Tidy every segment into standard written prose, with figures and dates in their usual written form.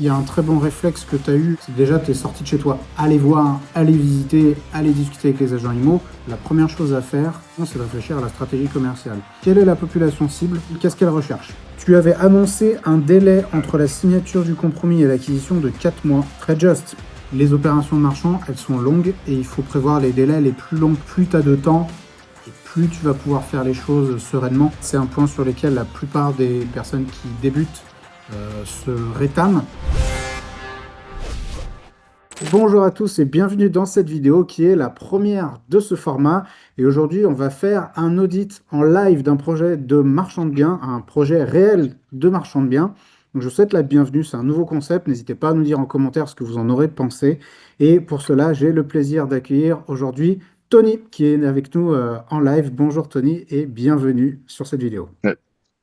Il y a un très bon réflexe que tu as eu, c'est déjà tu es sorti de chez toi. Aller voir, aller visiter, aller discuter avec les agents IMO. La première chose à faire, c'est de réfléchir à la stratégie commerciale. Quelle est la population cible? Qu'est-ce qu'elle recherche? Tu avais annoncé un délai entre la signature du compromis et l'acquisition de 4 mois. Très juste. Les opérations de marchand, elles sont longues et il faut prévoir les délais les plus longs. Plus tu as de temps, et plus tu vas pouvoir faire les choses sereinement. C'est un point sur lequel la plupart des personnes qui débutent se rétament. Bonjour à tous et bienvenue dans cette vidéo qui est la première de ce format. Et aujourd'hui, on va faire un audit en live d'un projet de marchand de biens, un projet réel de marchand de biens. Donc, je vous souhaite la bienvenue, c'est un nouveau concept. N'hésitez pas à nous dire en commentaire ce que vous en aurez pensé. Et pour cela, j'ai le plaisir d'accueillir aujourd'hui Tony qui est avec nous en live. Bonjour Tony et bienvenue sur cette vidéo.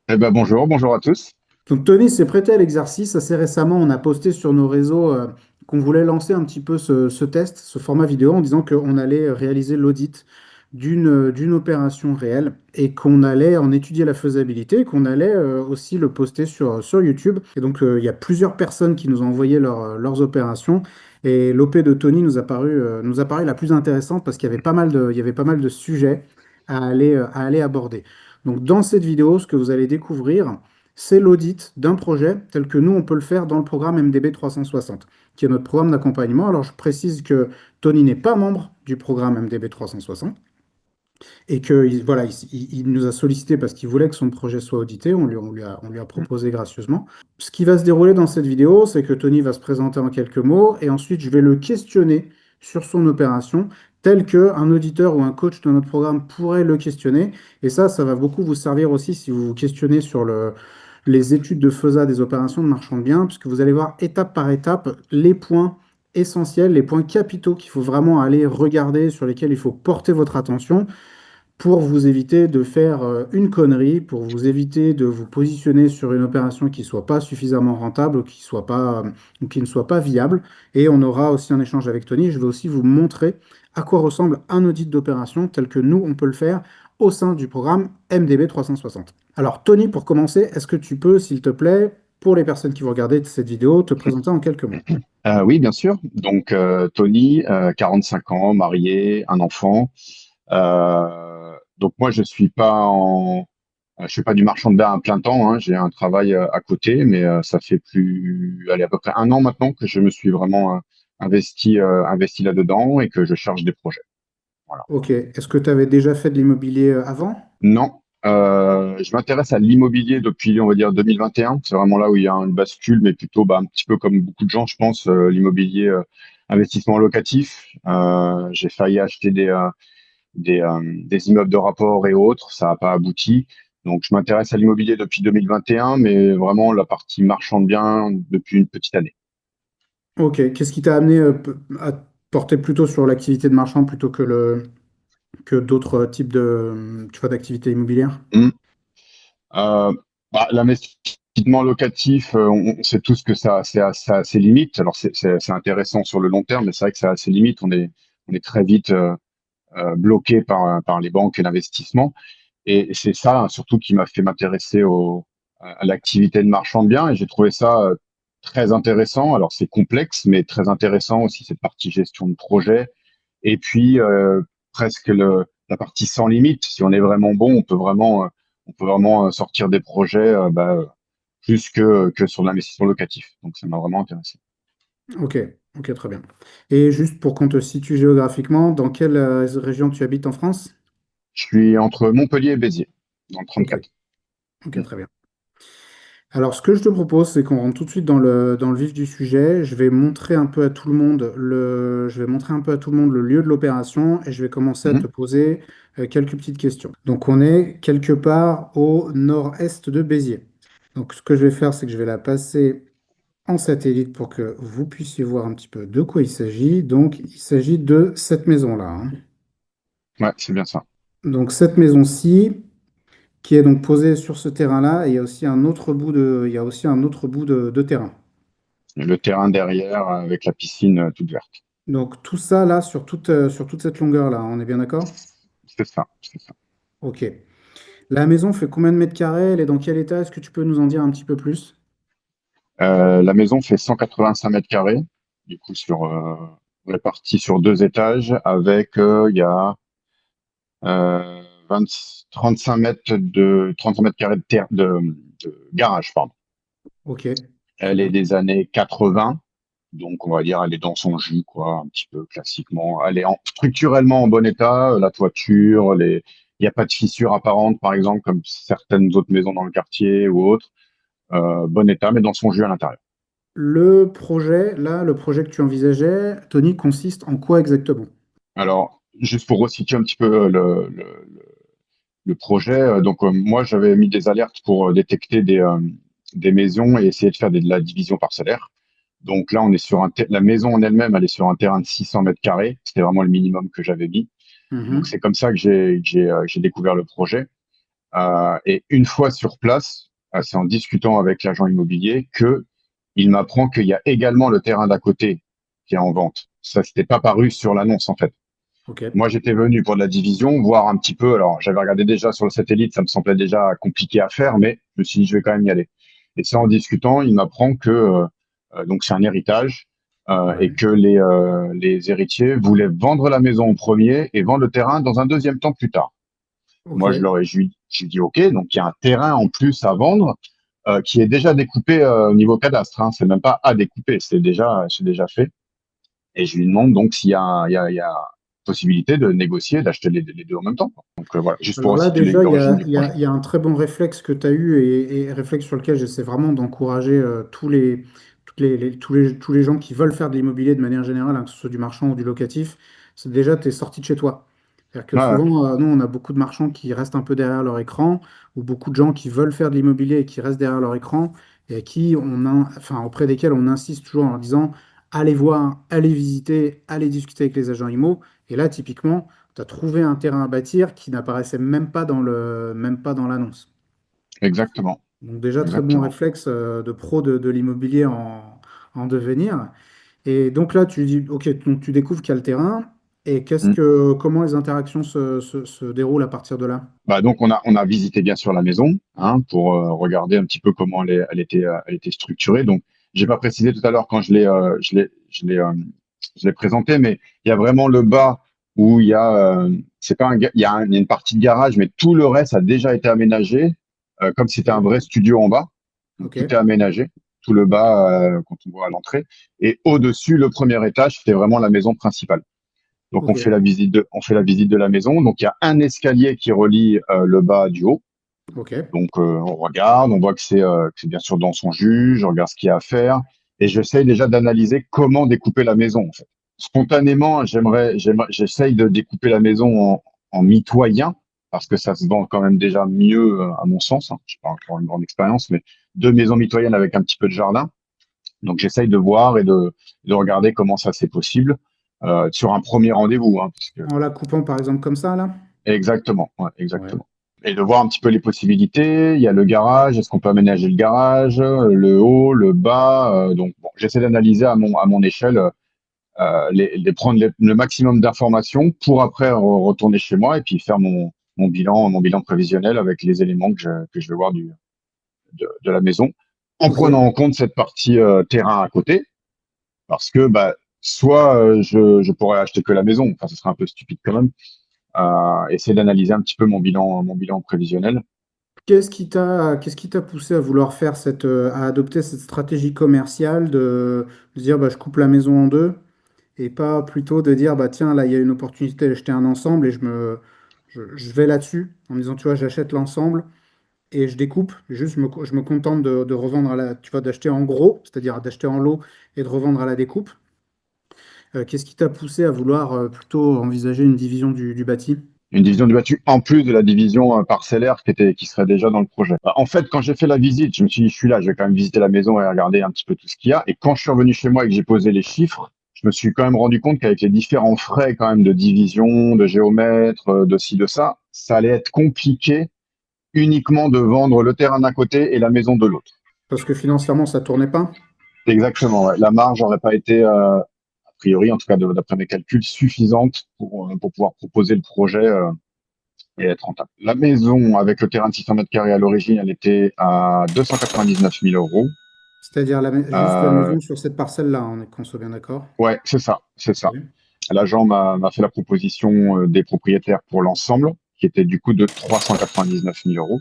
Eh bonjour à tous. Donc Tony s'est prêté à l'exercice. Assez récemment, on a posté sur nos réseaux qu'on voulait lancer un petit peu ce test, ce format vidéo, en disant qu'on allait réaliser l'audit d'une opération réelle et qu'on allait en étudier la faisabilité et qu'on allait aussi le poster sur YouTube. Et donc, il y a plusieurs personnes qui nous ont envoyé leurs opérations. Et l'OP de Tony nous a paru la plus intéressante parce qu'il y avait pas mal il y avait pas mal de sujets à aller aborder. Donc, dans cette vidéo, ce que vous allez découvrir, c'est l'audit d'un projet tel que nous, on peut le faire dans le programme MDB 360, qui est notre programme d'accompagnement. Alors, je précise que Tony n'est pas membre du programme MDB 360 et que voilà, il nous a sollicité parce qu'il voulait que son projet soit audité. On lui a proposé gracieusement. Ce qui va se dérouler dans cette vidéo, c'est que Tony va se présenter en quelques mots et ensuite je vais le questionner sur son opération, tel qu'un auditeur ou un coach de notre programme pourrait le questionner. Et ça va beaucoup vous servir aussi si vous vous questionnez sur les études de FESA des opérations de marchand de biens, puisque vous allez voir étape par étape les points essentiels, les points capitaux qu'il faut vraiment aller regarder, sur lesquels il faut porter votre attention pour vous éviter de faire une connerie, pour vous éviter de vous positionner sur une opération qui ne soit pas suffisamment rentable ou qui ne soit pas viable. Et on aura aussi un échange avec Tony. Je vais aussi vous montrer à quoi ressemble un audit d'opération tel que nous, on peut le faire au sein du programme MDB 360. Alors, Tony, pour commencer, est-ce que tu peux, s'il te plaît, pour les personnes qui vont regarder cette vidéo, te présenter en quelques mots? Oui, bien sûr. Donc, Tony, 45 ans, marié, un enfant. Donc, moi, je suis pas du marchand de biens à plein temps, hein. J'ai un travail à côté, mais ça fait allez, à peu près un an maintenant que je me suis vraiment investi là-dedans et que je charge des projets. Voilà. Ok. Est-ce que tu avais déjà fait de l'immobilier avant? Non, je m'intéresse à l'immobilier depuis, on va dire, 2021. C'est vraiment là où il y a une bascule, mais plutôt un petit peu comme beaucoup de gens, je pense, l'immobilier investissement locatif. J'ai failli acheter des immeubles de rapport et autres, ça n'a pas abouti. Donc, je m'intéresse à l'immobilier depuis 2021, mais vraiment la partie marchand de biens depuis une petite année. Ok, qu'est-ce qui t'a amené à porter plutôt sur l'activité de marchand plutôt que d'autres types tu vois, d'activités immobilières? Hum. Euh, L'investissement locatif, on sait tous que ça a ses limites. Alors, c'est intéressant sur le long terme, mais c'est vrai que ça a ses limites. On est très vite bloqué par les banques et l'investissement. Et c'est ça, hein, surtout, qui m'a fait m'intéresser à l'activité de marchand de biens. Et j'ai trouvé ça très intéressant. Alors, c'est complexe, mais très intéressant aussi, cette partie gestion de projet. Et puis, presque la partie sans limite. Si on est vraiment bon, on peut vraiment sortir des projets plus que sur l'investissement locatif. Donc, ça m'a vraiment intéressé. Ok, ok, très bien. Et juste pour qu'on te situe géographiquement, dans quelle région tu habites en France? Je suis entre Montpellier et Béziers, dans le Ok, 34. ok, très bien. Alors, ce que je te propose, c'est qu'on rentre tout de suite dans le vif du sujet. Je vais montrer un peu à tout le monde je vais montrer un peu à tout le monde le lieu de l'opération et je vais commencer à te Mhm. poser quelques petites questions. Donc, on est quelque part au nord-est de Béziers. Donc, ce que je vais faire, c'est que je vais la passer en satellite pour que vous puissiez voir un petit peu de quoi il s'agit. Donc, il s'agit de cette maison-là, hein. Ouais, c'est bien ça. Donc, cette maison-ci, qui est donc posée sur ce terrain-là, et il y a aussi un autre il y a aussi un autre bout de terrain. Le terrain derrière avec la piscine toute verte. Donc tout ça là, sur toute cette longueur-là, on est bien d'accord? C'est ça, c'est ça. Ok. La maison fait combien de mètres carrés? Elle est dans quel état? Est-ce que tu peux nous en dire un petit peu plus? La maison fait 185 mètres carrés, du coup réparti sur 2 étages, avec il y a 20 35 mètres carrés de garage, pardon. Ok, très Elle est bien. des années 80, donc on va dire elle est dans son jus, quoi, un petit peu classiquement. Elle est structurellement en bon état, la toiture, il n'y a pas de fissures apparentes, par exemple, comme certaines autres maisons dans le quartier ou autres. Bon état, mais dans son jus à l'intérieur. Le projet, là, le projet que tu envisageais, Tony, consiste en quoi exactement? Alors, juste pour resituer un petit peu le projet, donc moi j'avais mis des alertes pour détecter des maisons et essayer de faire de la division parcellaire. Donc là, on est sur la maison en elle-même, elle est sur un terrain de 600 mètres carrés. C'était vraiment le minimum que j'avais mis. Donc Mhm. c'est comme ça que j'ai découvert le projet. Et une fois sur place, c'est en discutant avec l'agent immobilier que il m'apprend qu'il y a également le terrain d'à côté qui est en vente. Ça, c'était pas paru sur l'annonce en fait. Ok. Moi, j'étais venu pour de la division, voir un petit peu. Alors, j'avais regardé déjà sur le satellite, ça me semblait déjà compliqué à faire, mais je me suis dit, je vais quand même y aller. Et c'est en discutant, il m'apprend que donc c'est un héritage et Ouais. que les héritiers voulaient vendre la maison en premier et vendre le terrain dans un deuxième temps plus tard. Ok. Moi, j'ai dit OK, donc il y a un terrain en plus à vendre qui est déjà découpé au niveau cadastre. Hein. C'est même pas à découper, c'est déjà fait. Et je lui demande donc s'il y a, il y a possibilité de négocier, d'acheter les deux en même temps, quoi. Donc voilà, juste pour Alors là, resituer déjà, l'origine du projet. il y a un très bon réflexe que tu as eu et réflexe sur lequel j'essaie vraiment d'encourager tous les gens qui veulent faire de l'immobilier de manière générale, hein, que ce soit du marchand ou du locatif. C'est déjà, tu es sorti de chez toi. C'est-à-dire que Ouais, ouais, souvent, nous, on a beaucoup de marchands qui restent un peu derrière leur écran ou beaucoup de gens qui veulent faire de l'immobilier et qui restent derrière leur écran et à qui enfin, auprès desquels on insiste toujours en leur disant, allez voir, allez visiter, allez discuter avec les agents IMO. Et là, typiquement, tu as trouvé un terrain à bâtir qui n'apparaissait même pas dans l'annonce. exactement, Donc déjà, très bon exactement. réflexe de pro de l'immobilier en devenir. Et donc là, tu dis, OK, donc tu découvres qu'il y a le terrain. Et Mm. comment les interactions se déroulent à partir de là? Bah, donc on a visité bien sûr la maison hein, pour regarder un petit peu comment elle était structurée. Donc j'ai pas précisé tout à l'heure quand je l'ai présenté, mais il y a vraiment le bas où il y a c'est pas un, ga- il y a une partie de garage, mais tout le reste a déjà été aménagé comme si c'était un OK. vrai studio en bas. Donc tout est OK. aménagé, tout le bas quand on voit à l'entrée, et au-dessus le premier étage, c'est vraiment la maison principale. Donc OK. on fait la visite de la maison. Donc il y a un escalier qui relie le bas du haut. OK. Donc on regarde, on voit que c'est bien sûr dans son jus, je regarde ce qu'il y a à faire et j'essaye déjà d'analyser comment découper la maison en fait. Spontanément, j'essaye de découper la maison en mitoyen parce que ça se vend quand même déjà mieux à mon sens. Hein. Je pas encore une grande expérience, mais deux maisons mitoyennes avec un petit peu de jardin. Donc j'essaye de voir de regarder comment ça c'est possible sur un premier rendez-vous. Hein, parce que En la coupant, par exemple, comme ça, là? exactement, ouais, Ouais. exactement. Et de voir un petit peu les possibilités. Il y a le garage, est-ce qu'on peut aménager le garage, le haut, le bas. Donc bon, j'essaie d'analyser à mon échelle, prendre le maximum d'informations pour après retourner chez moi et puis faire mon bilan prévisionnel avec les éléments que je vais voir de la maison, en prenant OK. en compte cette partie terrain à côté, parce que bah, soit je pourrais acheter que la maison, enfin ce serait un peu stupide quand même, essayer d'analyser un petit peu mon bilan prévisionnel. Qu'est-ce qui t'a poussé à vouloir faire à adopter cette stratégie commerciale de dire, bah, je coupe la maison en deux? Et pas plutôt de dire, bah tiens, là, il y a une opportunité d'acheter un ensemble et je vais là-dessus en me disant, tu vois, j'achète l'ensemble et je découpe. Juste, je me contente de revendre tu vois, d'acheter en gros, c'est-à-dire d'acheter en lot et de revendre à la découpe. Qu'est-ce qui t'a poussé à vouloir plutôt envisager une division du bâti? Une division du bâti en plus de la division parcellaire qui serait déjà dans le projet. Bah, en fait, quand j'ai fait la visite, je me suis dit, je suis là, je vais quand même visiter la maison et regarder un petit peu tout ce qu'il y a. Et quand je suis revenu chez moi et que j'ai posé les chiffres, je me suis quand même rendu compte qu'avec les différents frais quand même de division, de géomètre, de ci, de ça, ça allait être compliqué uniquement de vendre le terrain d'un côté et la maison de l'autre. Parce que financièrement, ça tournait pas. Exactement, ouais. La marge n'aurait pas été, a priori, en tout cas d'après mes calculs, suffisante pour pouvoir proposer le projet et être rentable. La maison avec le terrain de 600 mètres carrés à l'origine, elle était à 299 000 euros. C'est-à-dire juste la Euh, maison sur cette parcelle-là, qu'on soit bien d'accord. ouais, c'est ça, c'est ça. Ok. L'agent m'a fait la proposition des propriétaires pour l'ensemble, qui était du coup de 399 000 euros.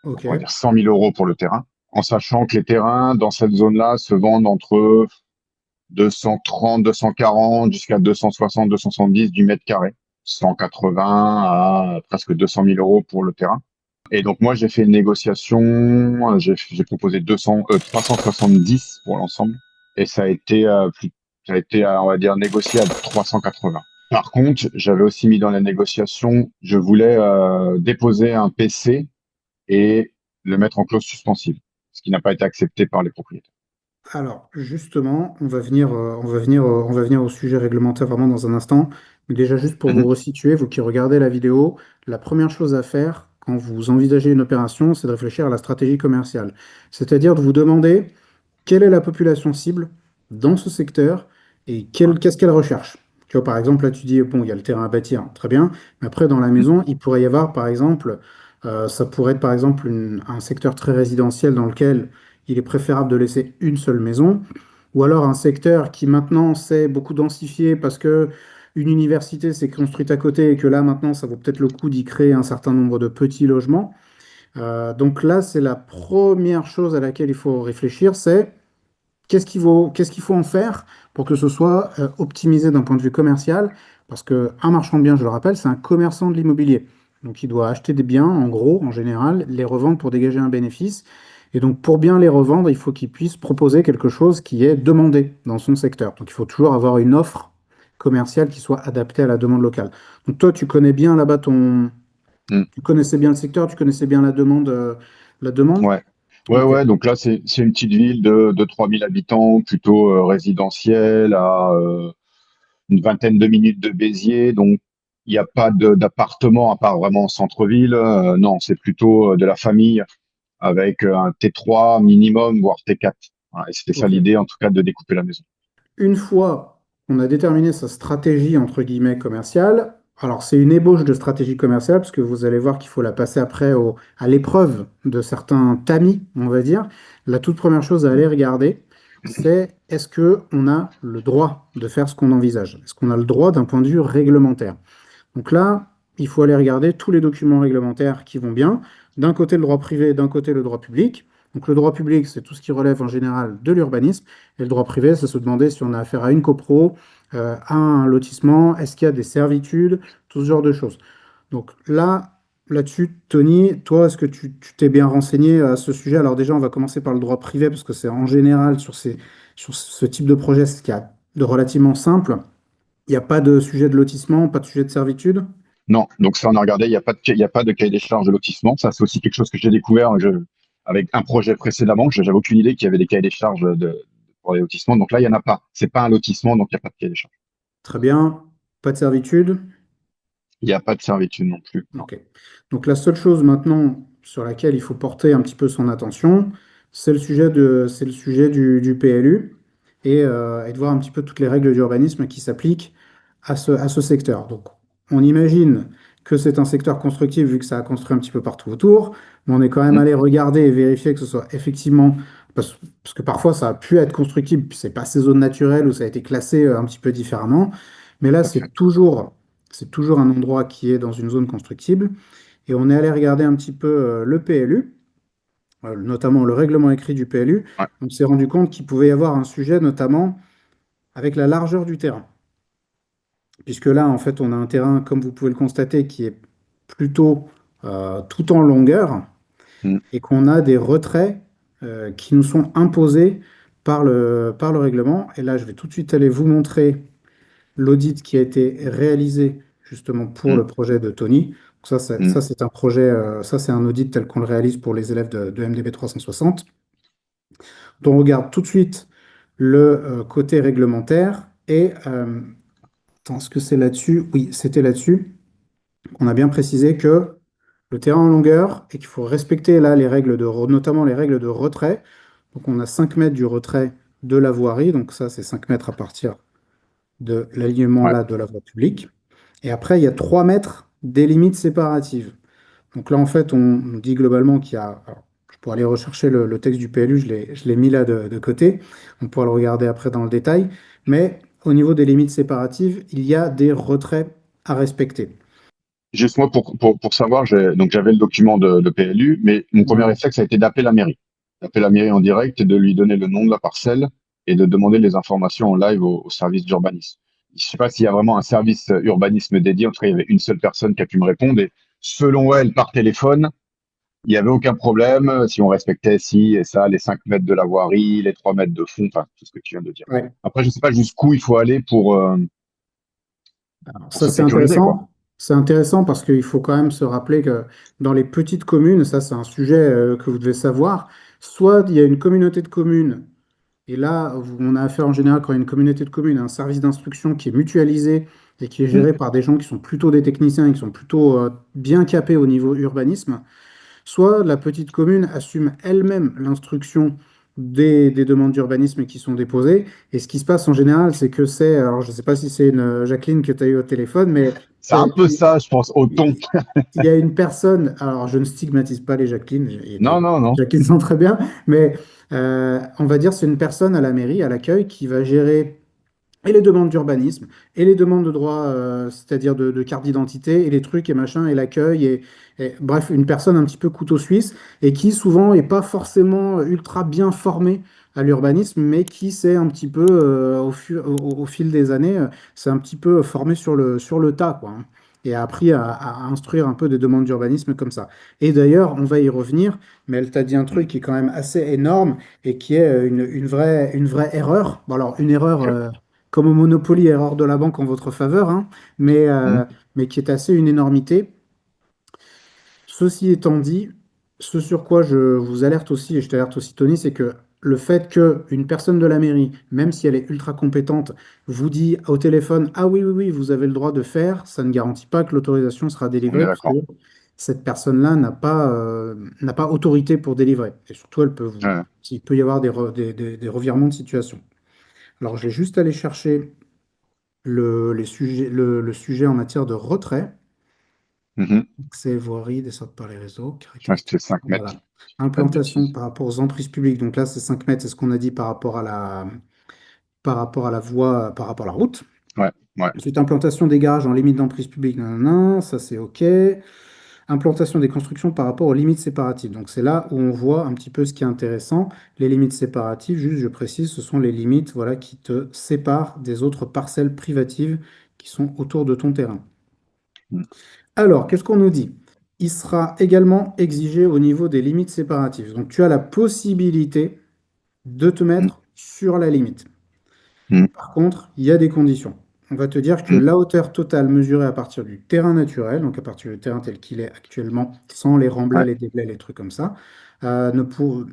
Donc Ok. on va dire 100 000 euros pour le terrain, en sachant que les terrains dans cette zone-là se vendent entre 230, 240 jusqu'à 260, 270 du mètre carré. 180 à presque 200 000 euros pour le terrain. Et donc moi j'ai fait une négociation, j'ai proposé 370 pour l'ensemble, et ça a été on va dire négocié à 380. Par contre, j'avais aussi mis dans la négociation, je voulais déposer un PC et le mettre en clause suspensive, ce qui n'a pas été accepté par les propriétaires. Alors, justement, on va venir au sujet réglementaire vraiment dans un instant. Mais déjà, juste pour vous Mhm. resituer, vous qui regardez la vidéo, la première chose à faire quand vous envisagez une opération, c'est de réfléchir à la stratégie commerciale. C'est-à-dire de vous demander quelle est la population cible dans ce secteur et Ouais. qu'est-ce qu'elle recherche. Tu vois, par exemple, là, tu dis, bon, il y a le terrain à bâtir, très bien, mais après, dans la Mhm. maison, il pourrait y avoir, par exemple, ça pourrait être, par exemple, un secteur très résidentiel dans lequel il est préférable de laisser une seule maison, ou alors un secteur qui maintenant s'est beaucoup densifié parce que une université s'est construite à côté et que là, maintenant, ça vaut peut-être le coup d'y créer un certain nombre de petits logements. Donc là, c'est la première chose à laquelle il faut réfléchir, c'est qu'est-ce qu'il faut en faire pour que ce soit optimisé d'un point de vue commercial? Parce qu'un marchand de biens, je le rappelle, c'est un commerçant de l'immobilier. Donc il doit acheter des biens, en gros, en général, les revendre pour dégager un bénéfice. Et donc pour bien les revendre, il faut qu'il puisse proposer quelque chose qui est demandé dans son secteur. Donc il faut toujours avoir une offre commerciale qui soit adaptée à la demande locale. Donc toi, tu connais bien là-bas Mhm. tu connaissais bien le secteur, tu connaissais bien la demande? Ouais. Ouais, Ok. ouais, donc là, c'est une petite ville de 3000 habitants, plutôt résidentielle, à une vingtaine de minutes de Béziers. Donc, il n'y a pas d'appartement à part vraiment en centre-ville. Non, c'est plutôt de la famille avec un T3 minimum, voire T4. Voilà, et c'était ça Ok. l'idée, en tout cas, de découper la maison. Une fois qu'on a déterminé sa stratégie entre guillemets commerciale, alors c'est une ébauche de stratégie commerciale parce que vous allez voir qu'il faut la passer après à l'épreuve de certains tamis, on va dire. La toute première chose à aller regarder, c'est est-ce que on a le droit de faire ce qu'on envisage? Est-ce qu'on a le droit d'un point de vue réglementaire? Donc là, il faut aller regarder tous les documents réglementaires qui vont bien. D'un côté, le droit privé, d'un côté, le droit public. Donc le droit public, c'est tout ce qui relève en général de l'urbanisme. Et le droit privé, c'est se demander si on a affaire à une copro, à un lotissement, est-ce qu'il y a des servitudes, tout ce genre de choses. Donc là-dessus, Tony, toi, est-ce que tu t'es bien renseigné à ce sujet? Alors déjà, on va commencer par le droit privé, parce que c'est en général sur ce type de projet, ce qu'il y a de relativement simple. Il n'y a pas de sujet de lotissement, pas de sujet de servitude. Non, donc ça, on a regardé, il y a pas de cahier des charges de lotissement. Ça, c'est aussi quelque chose que j'ai découvert avec un projet précédemment. J'avais aucune idée qu'il y avait des cahiers des charges pour les lotissements. Donc là, il n'y en a pas. C'est pas un lotissement, donc il n'y a pas de cahier des charges. Très bien, pas de servitude. Il n'y a pas de servitude non plus. Non. Ok. Donc la seule chose maintenant sur laquelle il faut porter un petit peu son attention, c'est le sujet du PLU et de voir un petit peu toutes les règles d'urbanisme qui s'appliquent à ce secteur. Donc on imagine que c'est un secteur constructif vu que ça a construit un petit peu partout autour, mais on est quand même Mm. allé regarder et vérifier que ce soit effectivement, parce que parfois ça a pu être constructible, puis c'est pas ces zones naturelles où ça a été classé un petit peu différemment, mais là Tout à fait. c'est toujours un endroit qui est dans une zone constructible. Et on est allé regarder un petit peu le PLU, notamment le règlement écrit du PLU. Ouais. On s'est rendu compte qu'il pouvait y avoir un sujet, notamment avec la largeur du terrain. Puisque là, en fait, on a un terrain, comme vous pouvez le constater, qui est plutôt tout en longueur Mm. et qu'on a des retraits qui nous sont imposés par le règlement. Et là, je vais tout de suite aller vous montrer l'audit qui a été réalisé justement pour Mm. le projet de Tony. Donc Mm. ça c'est un projet, ça c'est un audit tel qu'on le réalise pour les élèves de MDB 360. Donc on regarde tout de suite le côté réglementaire et attends, est-ce que c'est là-dessus? Oui, c'était là-dessus qu'on a bien précisé que le terrain en longueur et qu'il faut respecter là les règles notamment les règles de retrait. Donc on a 5 mètres du retrait de la voirie, donc ça c'est 5 mètres à partir de l'alignement Ouais. là de la voie publique. Et après, il y a 3 mètres des limites séparatives. Donc là, en fait, on dit globalement qu'il y a, alors, je pour aller rechercher le texte du PLU, je l'ai mis là de côté. On pourra le regarder après dans le détail. Mais au niveau des limites séparatives, il y a des retraits à respecter. Juste moi, pour savoir, donc j'avais le document de PLU, mais mon premier Ouais. réflexe a été d'appeler la mairie. D'appeler la mairie en direct et de lui donner le nom de la parcelle et de demander les informations en live au service d'urbanisme. Je sais pas s'il y a vraiment un service urbanisme dédié. En tout cas, il y avait une seule personne qui a pu me répondre et selon elle, par téléphone, il n'y avait aucun problème si on respectait ci et ça, les 5 mètres de la voirie, les 3 mètres de fond, enfin, tout ce que tu viens de dire. Ouais. Après, je sais pas jusqu'où il faut aller Alors, pour ça, se c'est sécuriser, quoi. intéressant. C'est intéressant parce qu'il faut quand même se rappeler que dans les petites communes, ça, c'est un sujet que vous devez savoir, soit il y a une communauté de communes. Et là, on a affaire en général, quand il y a une communauté de communes, à un service d'instruction qui est mutualisé et qui est Mm. géré par des gens qui sont plutôt des techniciens et qui sont plutôt bien capés au niveau urbanisme. Soit la petite commune assume elle-même l'instruction des demandes d'urbanisme qui sont déposées. Et ce qui se passe en général, c'est que c'est, alors je ne sais pas si c'est une Jacqueline que tu as eu au téléphone, mais C'est un peu ça, je pense, au ton. il y a une personne, alors je ne stigmatise pas les Jacqueline, il y a Non, des non, non. Jacqueline sont très bien, mais on va dire c'est une personne à la mairie, à l'accueil, qui va gérer et les demandes d'urbanisme, et les demandes de droit, c'est-à-dire de carte d'identité, et les trucs et machin, et l'accueil, bref, une personne un petit peu couteau suisse, et qui souvent est pas forcément ultra bien formée à l'urbanisme, mais qui s'est un petit peu, au fil des années, s'est un petit peu formé sur le tas, quoi, hein, et a appris à instruire un peu des demandes d'urbanisme comme ça. Et d'ailleurs, on va y revenir, mais elle t'a dit un Mm. truc qui est quand même assez énorme, et qui est une vraie erreur. Bon, alors, une erreur Ok. comme au Monopoly, erreur de la banque en votre faveur, hein, mais, Mm. euh, mais qui est assez une énormité. Ceci étant dit, ce sur quoi je vous alerte aussi, et je t'alerte aussi, Tony, c'est que le fait qu'une personne de la mairie, même si elle est ultra compétente, vous dit au téléphone, ah oui, oui, oui, vous avez le droit de faire, ça ne garantit pas que l'autorisation sera On est délivrée, puisque d'accord. cette personne-là n'a pas autorité pour délivrer. Et surtout, Ouais. il peut y avoir des revirements de situation. Alors, je vais juste aller chercher le sujet en matière de retrait, Mhm. accès, voirie, descente par les réseaux, Ouais, caractéristiques. c'était 5 mètres. Voilà. si je dis pas de Implantation bêtises. par rapport aux emprises publiques. Donc là, c'est 5 mètres, c'est ce qu'on a dit par rapport à la voie, par rapport à la route. Ouais, ouais. Ensuite, implantation des garages en limite d'emprise publique. Nanana, ça c'est OK. Implantation des constructions par rapport aux limites séparatives. Donc c'est là où on voit un petit peu ce qui est intéressant. Les limites séparatives, juste je précise, ce sont les limites voilà, qui te séparent des autres parcelles privatives qui sont autour de ton terrain. Mm. Alors, qu'est-ce qu'on nous dit? Il sera également exigé au niveau des limites séparatives. Donc, tu as la possibilité de te Mm. mettre sur la limite. Mm. Par contre, il y a des conditions. On va te dire que Mm. la hauteur totale mesurée à partir du terrain naturel, donc à partir du terrain tel qu'il est actuellement, sans les remblais, Ouais. les déblais, les trucs comme ça, ne pour-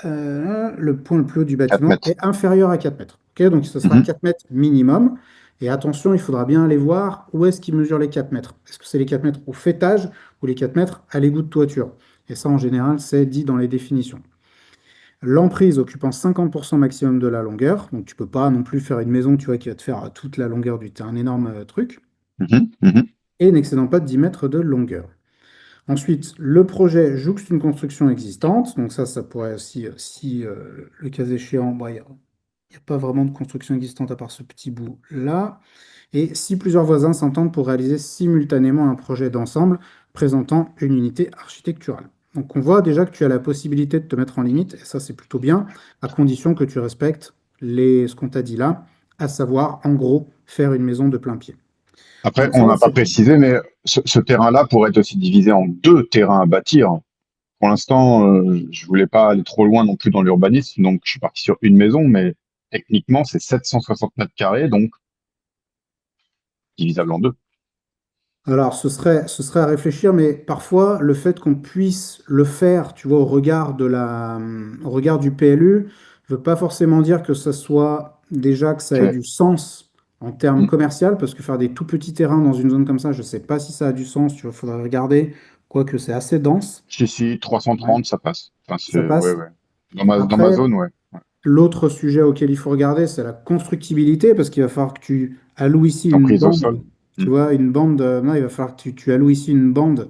le point le plus haut du 4 bâtiment mètres. est inférieur à 4 mètres. Ok, donc ce sera Mhm. 4 mètres minimum. Et attention, il faudra bien aller voir où est-ce qu'il mesure les 4 mètres. Est-ce que c'est les 4 mètres au faîtage ou les 4 mètres à l'égout de toiture? Et ça, en général, c'est dit dans les définitions. L'emprise occupant 50% maximum de la longueur, donc tu peux pas non plus faire une maison, tu vois, qui va te faire toute la longueur du terrain, un énorme truc, Mhm. Mhm. et n'excédant pas de 10 mètres de longueur. Ensuite, le projet jouxte une construction existante, donc ça pourrait aussi, si le cas échéant, il n'y a pas vraiment de construction existante à part ce petit bout-là, et si plusieurs voisins s'entendent pour réaliser simultanément un projet d'ensemble présentant une unité architecturale. Donc on voit déjà que tu as la possibilité de te mettre en limite, et ça c'est plutôt bien, à condition que tu respectes ce qu'on t'a dit là, à savoir en gros faire une maison de plein pied. Après, Donc on ça n'a pas c'est bon. précisé, mais ce terrain-là pourrait être aussi divisé en deux terrains à bâtir. Pour l'instant, je voulais pas aller trop loin non plus dans l'urbanisme, donc je suis parti sur une maison, mais techniquement, c'est 760 mètres carrés, donc divisable en deux. Alors, ce serait à réfléchir, mais parfois, le fait qu'on puisse le faire, tu vois, au regard du PLU, ne veut pas forcément dire que ça soit déjà que ça ait Ok. du sens en termes Mm. commercial, parce que faire des tout petits terrains dans une zone comme ça, je ne sais pas si ça a du sens, tu vois, il faudrait regarder, quoique c'est assez dense. Si, Ouais, 330, ça passe. Enfin, ça ouais, passe. ouais. Dans ma Après, zone, ouais. Ouais. l'autre sujet auquel il faut regarder, c'est la constructibilité, parce qu'il va falloir que tu alloues ici une Emprise au sol. bande, Mm. tu vois, une bande, non, il va falloir que tu alloues ici une bande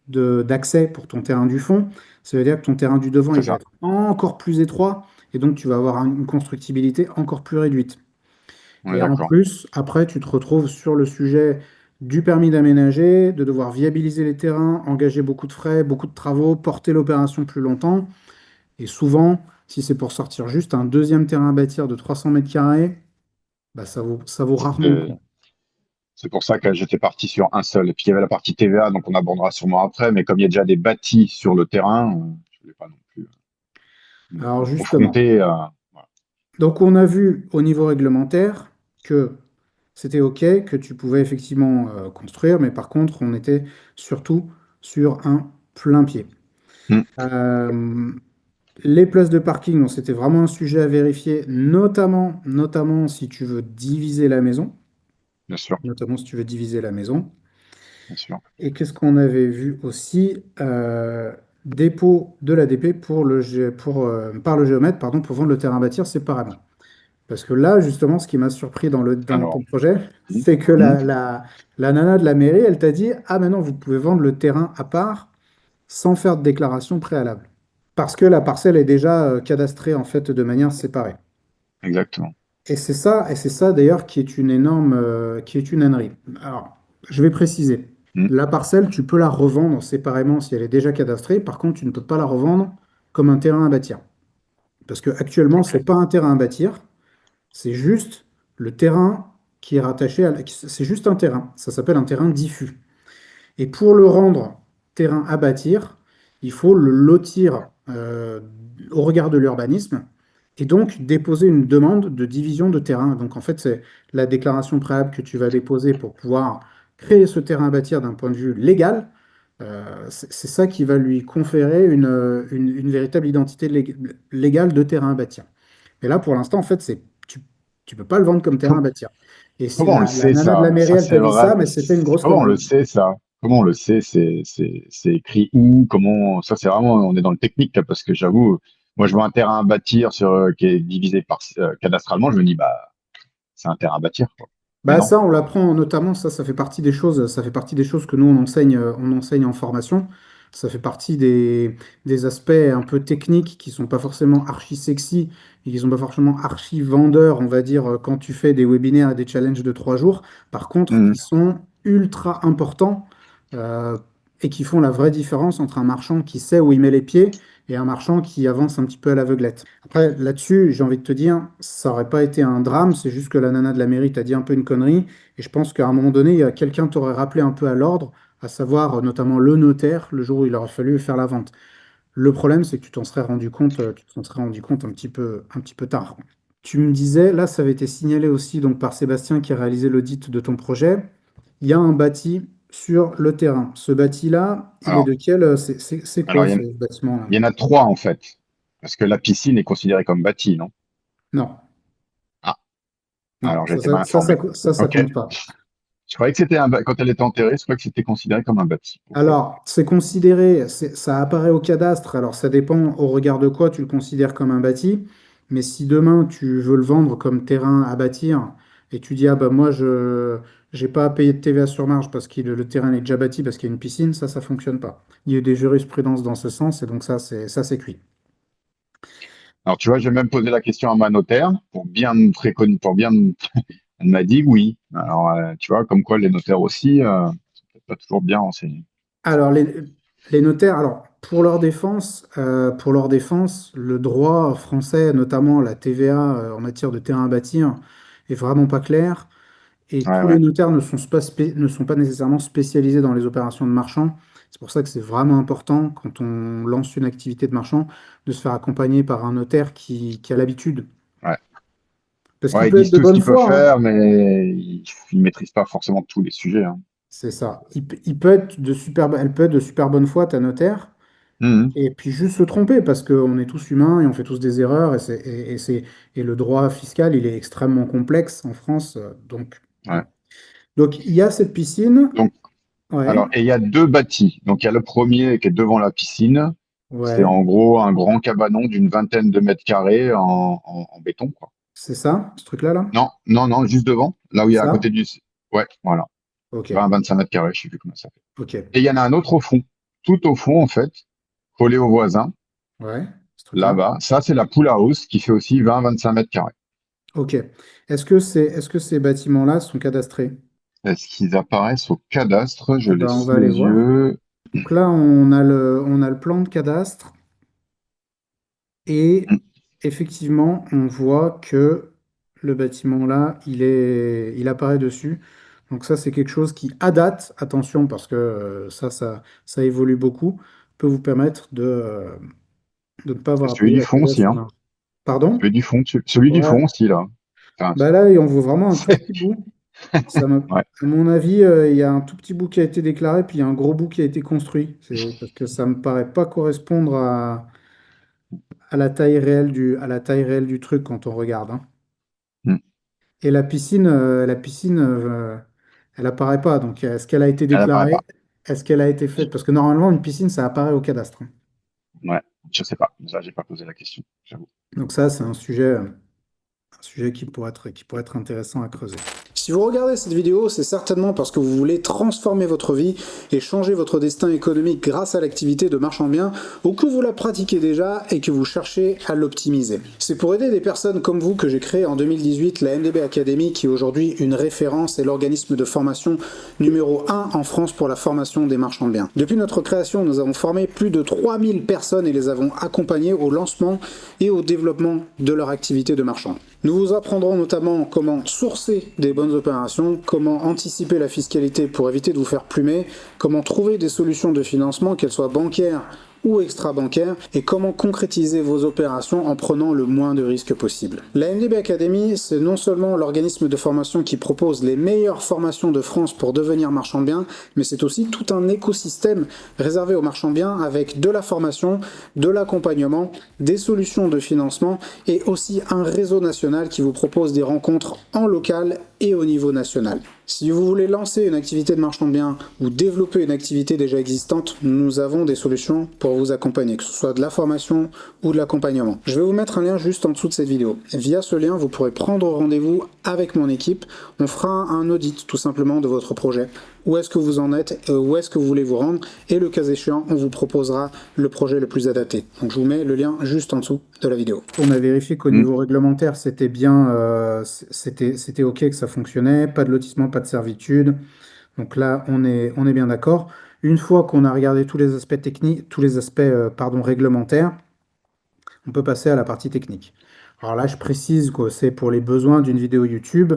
d'accès pour ton terrain du fond. Ça veut dire que ton terrain du devant, C'est il va ça. être encore plus étroit et donc tu vas avoir une constructibilité encore plus réduite. On est Et en d'accord. plus, après, tu te retrouves sur le sujet du permis d'aménager, de devoir viabiliser les terrains, engager beaucoup de frais, beaucoup de travaux, porter l'opération plus longtemps. Et souvent, si c'est pour sortir juste un deuxième terrain à bâtir de 300 mètres carrés, bah, ça vaut rarement le coup. C'est c'est pour ça que j'étais parti sur un seul. Et puis il y avait la partie TVA, donc on abordera sûrement après. Mais comme il y a déjà des bâtis sur le terrain, je voulais pas non plus Alors me justement, confronter à. Voilà. donc on a vu au niveau réglementaire que c'était OK, que tu pouvais effectivement construire, mais par contre, on était surtout sur un plein pied. Hmm, Euh, les places de parking, donc c'était vraiment un sujet à vérifier, notamment si tu veux diviser la maison, bien sûr, notamment si tu veux diviser la maison. bien sûr. Et qu'est-ce qu'on avait vu aussi? Dépôt de l'ADP par le géomètre, pardon, pour vendre le terrain à bâtir séparément. Parce que là, justement, ce qui m'a surpris dans ton Alors, projet, hmm, c'est que hmm, la nana de la mairie, elle t'a dit, ah, maintenant, vous pouvez vendre le terrain à part sans faire de déclaration préalable. Parce que la parcelle est déjà cadastrée, en fait, de manière séparée. exactement. Et c'est ça d'ailleurs qui est une énorme, qui est une ânerie. Alors, je vais préciser. Hmm, La parcelle, tu peux la revendre séparément si elle est déjà cadastrée. Par contre, tu ne peux pas la revendre comme un terrain à bâtir. Parce que actuellement, ok. c'est pas un terrain à bâtir, c'est juste le terrain qui est rattaché c'est juste un terrain. Ça s'appelle un terrain diffus. Et pour le rendre terrain à bâtir, il faut le lotir au regard de l'urbanisme et donc déposer une demande de division de terrain. Donc en fait, c'est la déclaration préalable que tu vas déposer pour pouvoir créer ce terrain à bâtir d'un point de vue légal. C'est ça qui va lui conférer une véritable identité légale de terrain à bâtir. Et là, pour l'instant, en fait, tu peux pas le vendre comme terrain à Com- bâtir. Et si Comment on le la sait nana de la ça? mairie, Ça elle t'a c'est dit vrai. ça, mais c'était une grosse Comment on le connerie. sait ça? Comment on le sait? C'est écrit où? Comment? Ça c'est vraiment. On est dans le technique là, parce que j'avoue, moi je vois un terrain à bâtir qui est divisé par cadastralement. Je me dis bah c'est un terrain à bâtir quoi. Mais Bah non. ça, on l'apprend notamment, ça fait partie des choses, ça fait partie des choses que nous on enseigne en formation. Ça fait partie des aspects un peu techniques qui sont pas forcément archi sexy et qui sont pas forcément archi vendeurs, on va dire, quand tu fais des webinaires et des challenges de 3 jours. Par contre, Hmm. qui sont ultra importants euh, et qui font la vraie différence entre un marchand qui sait où il met les pieds et un marchand qui avance un petit peu à l'aveuglette. Après, là-dessus, j'ai envie de te dire, ça aurait pas été un drame, c'est juste que la nana de la mairie t'a dit un peu une connerie, et je pense qu'à un moment donné, quelqu'un t'aurait rappelé un peu à l'ordre, à savoir notamment le notaire, le jour où il aurait fallu faire la vente. Le problème, c'est que tu t'en serais rendu compte un petit peu tard. Tu me disais, là, ça avait été signalé aussi donc par Sébastien qui a réalisé l'audit de ton projet. Il y a un bâti sur le terrain. Ce bâti-là, il est Alors, de quel, c'est alors quoi ce bâtiment-là? il y en a trois en fait, parce que la piscine est considérée comme bâtie, non? Non, Ah, non, alors j'ai été mal informé. ça Ok. compte pas. Je croyais que quand elle était enterrée, je croyais que c'était considéré comme un bâti. Ok. Alors, c'est considéré, ça apparaît au cadastre, alors ça dépend au regard de quoi tu le considères comme un bâti, mais si demain tu veux le vendre comme terrain à bâtir et tu dis, ah bah moi je j'ai pas à payer de TVA sur marge parce que le terrain est déjà bâti parce qu'il y a une piscine, ça fonctionne pas. Il y a eu des jurisprudences dans ce sens et donc ça c'est cuit. Alors tu vois, j'ai même posé la question à ma notaire pour bien me préconiser, pour bien me- Elle m'a dit oui. Alors tu vois, comme quoi les notaires aussi, sont peut-être pas toujours bien renseignés. Alors, les notaires, alors, pour leur défense, le droit français, notamment la TVA en matière de terrain à bâtir, est vraiment pas clair. Et Ouais, tous les ouais. notaires ne sont pas nécessairement spécialisés dans les opérations de marchand. C'est pour ça que c'est vraiment important, quand on lance une activité de marchand, de se faire accompagner par un notaire qui a l'habitude. Ouais. Parce qu'il Ouais, ils peut être disent de tout ce bonne qu'ils peuvent foi, hein. faire, mais ils maîtrisent pas forcément tous les sujets, hein. C'est ça. Il peut être elle peut être de super bonne foi, ta notaire. Mhm. Et puis juste se tromper, parce qu'on est tous humains et on fait tous des erreurs, et le droit fiscal, il est extrêmement complexe en France. Donc, Ouais. voilà. Donc il y a cette piscine. Donc, Ouais, alors, et il y a deux bâtis. Donc, il y a le premier qui est devant la piscine. C'est ouais, en gros un grand cabanon d'une vingtaine de mètres carrés en béton, quoi. c'est ça, ce truc-là, là? Non, non, non, juste devant, là où il y a à Ça? côté du. Ouais, voilà. Ok, 25 mètres carrés, je sais plus comment ça fait. ok. Et il y en a un autre au fond. tout au fond, en fait, collé au voisin, Ouais, ce truc-là. là-bas. Ça, c'est la pool house qui fait aussi 20-25 mètres carrés. Ok. Est-ce que ces bâtiments-là sont cadastrés? Est-ce qu'ils apparaissent au cadastre? Je Eh l'ai ben, on sous va aller les voir. yeux. Donc là, on a le plan de cadastre et effectivement, on voit que le bâtiment là, il apparaît dessus. Donc ça, c'est quelque chose qui, à date, attention, parce que ça évolue beaucoup, peut vous permettre de ne pas C'est avoir à celui payer du la fond aussi, TVA sur hein. marge. Pardon? Celui du Ouais. fond aussi, là. Enfin, Bah là, on voit vraiment un tout c'est- petit bout. ouais. À mon avis, il y a un tout petit bout qui a été déclaré, puis il y a un gros bout qui a été construit. C'est parce que ça me paraît pas correspondre à la taille réelle du truc quand on regarde, hein. Hmm. Et la piscine, elle apparaît pas. Donc, est-ce qu'elle a été Elle apparaît déclarée? pas. Est-ce qu'elle a été faite? Parce que normalement, une piscine, ça apparaît au cadastre, hein. Ouais. Je sais pas. Ça, j'ai pas posé la question, j'avoue. Donc ça, c'est un sujet qui pourrait être intéressant à creuser. Si vous regardez cette vidéo, c'est certainement parce que vous voulez transformer votre vie et changer votre destin économique grâce à l'activité de marchand de biens ou que vous la pratiquez déjà et que vous cherchez à l'optimiser. C'est pour aider des personnes comme vous que j'ai créé en 2018 la MDB Academy qui est aujourd'hui une référence et l'organisme de formation numéro 1 en France pour la formation des marchands de biens. Depuis notre création, nous avons formé plus de 3000 personnes et les avons accompagnées au lancement et au développement de leur activité de marchand. Nous vous apprendrons notamment comment sourcer des bonnes opérations, comment anticiper la fiscalité pour éviter de vous faire plumer, comment trouver des solutions de financement, qu'elles soient bancaires ou extra-bancaires, et comment concrétiser vos opérations en prenant le moins de risques possible. La MDB Academy, c'est non seulement l'organisme de formation qui propose les meilleures formations de France pour devenir marchand de biens, mais c'est aussi tout un écosystème réservé aux marchands de biens avec de la formation, de l'accompagnement, des solutions de financement et aussi un réseau national qui vous propose des rencontres en local et au niveau national. Si vous voulez lancer une activité de marchand de biens ou développer une activité déjà existante, nous avons des solutions pour vous accompagner, que ce soit de la formation ou de l'accompagnement. Je vais vous mettre un lien juste en dessous de cette vidéo. Via ce lien, vous pourrez prendre rendez-vous avec mon équipe. On fera un audit tout simplement de votre projet. Où est-ce que vous en êtes, où est-ce que vous voulez vous rendre, et le cas échéant, on vous proposera le projet le plus adapté. Donc je vous mets le lien juste en dessous de la vidéo. On a vérifié qu'au Hmm. niveau réglementaire, c'était bien, c'était OK, que ça fonctionnait, pas de lotissement, pas de servitude. Donc là, on est bien d'accord. Une fois qu'on a regardé tous les aspects techniques, tous les aspects, pardon, réglementaires, on peut passer à la partie technique. Alors là, je précise que c'est pour les besoins d'une vidéo YouTube.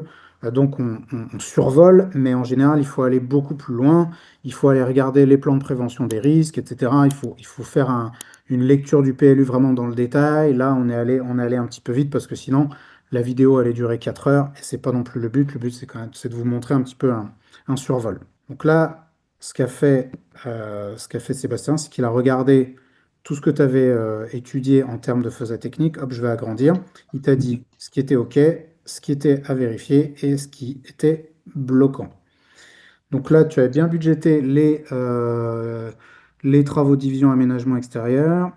Donc on survole, mais en général, il faut aller beaucoup plus loin. Il faut aller regarder les plans de prévention des risques, etc. Il faut faire une lecture du PLU vraiment dans le détail. Là, on est allé un petit peu vite parce que sinon, la vidéo allait durer 4 heures et c'est pas non plus le but. Le but, c'est quand même, c'est de vous montrer un petit peu un survol. Donc là, ce qu'a fait Sébastien, c'est qu'il a regardé tout ce que tu avais étudié en termes de faisabilité technique, hop, je vais agrandir. Il t'a dit ce qui était OK, ce qui était à vérifier et ce qui était bloquant. Donc là, tu as bien budgété les travaux de division aménagement extérieur.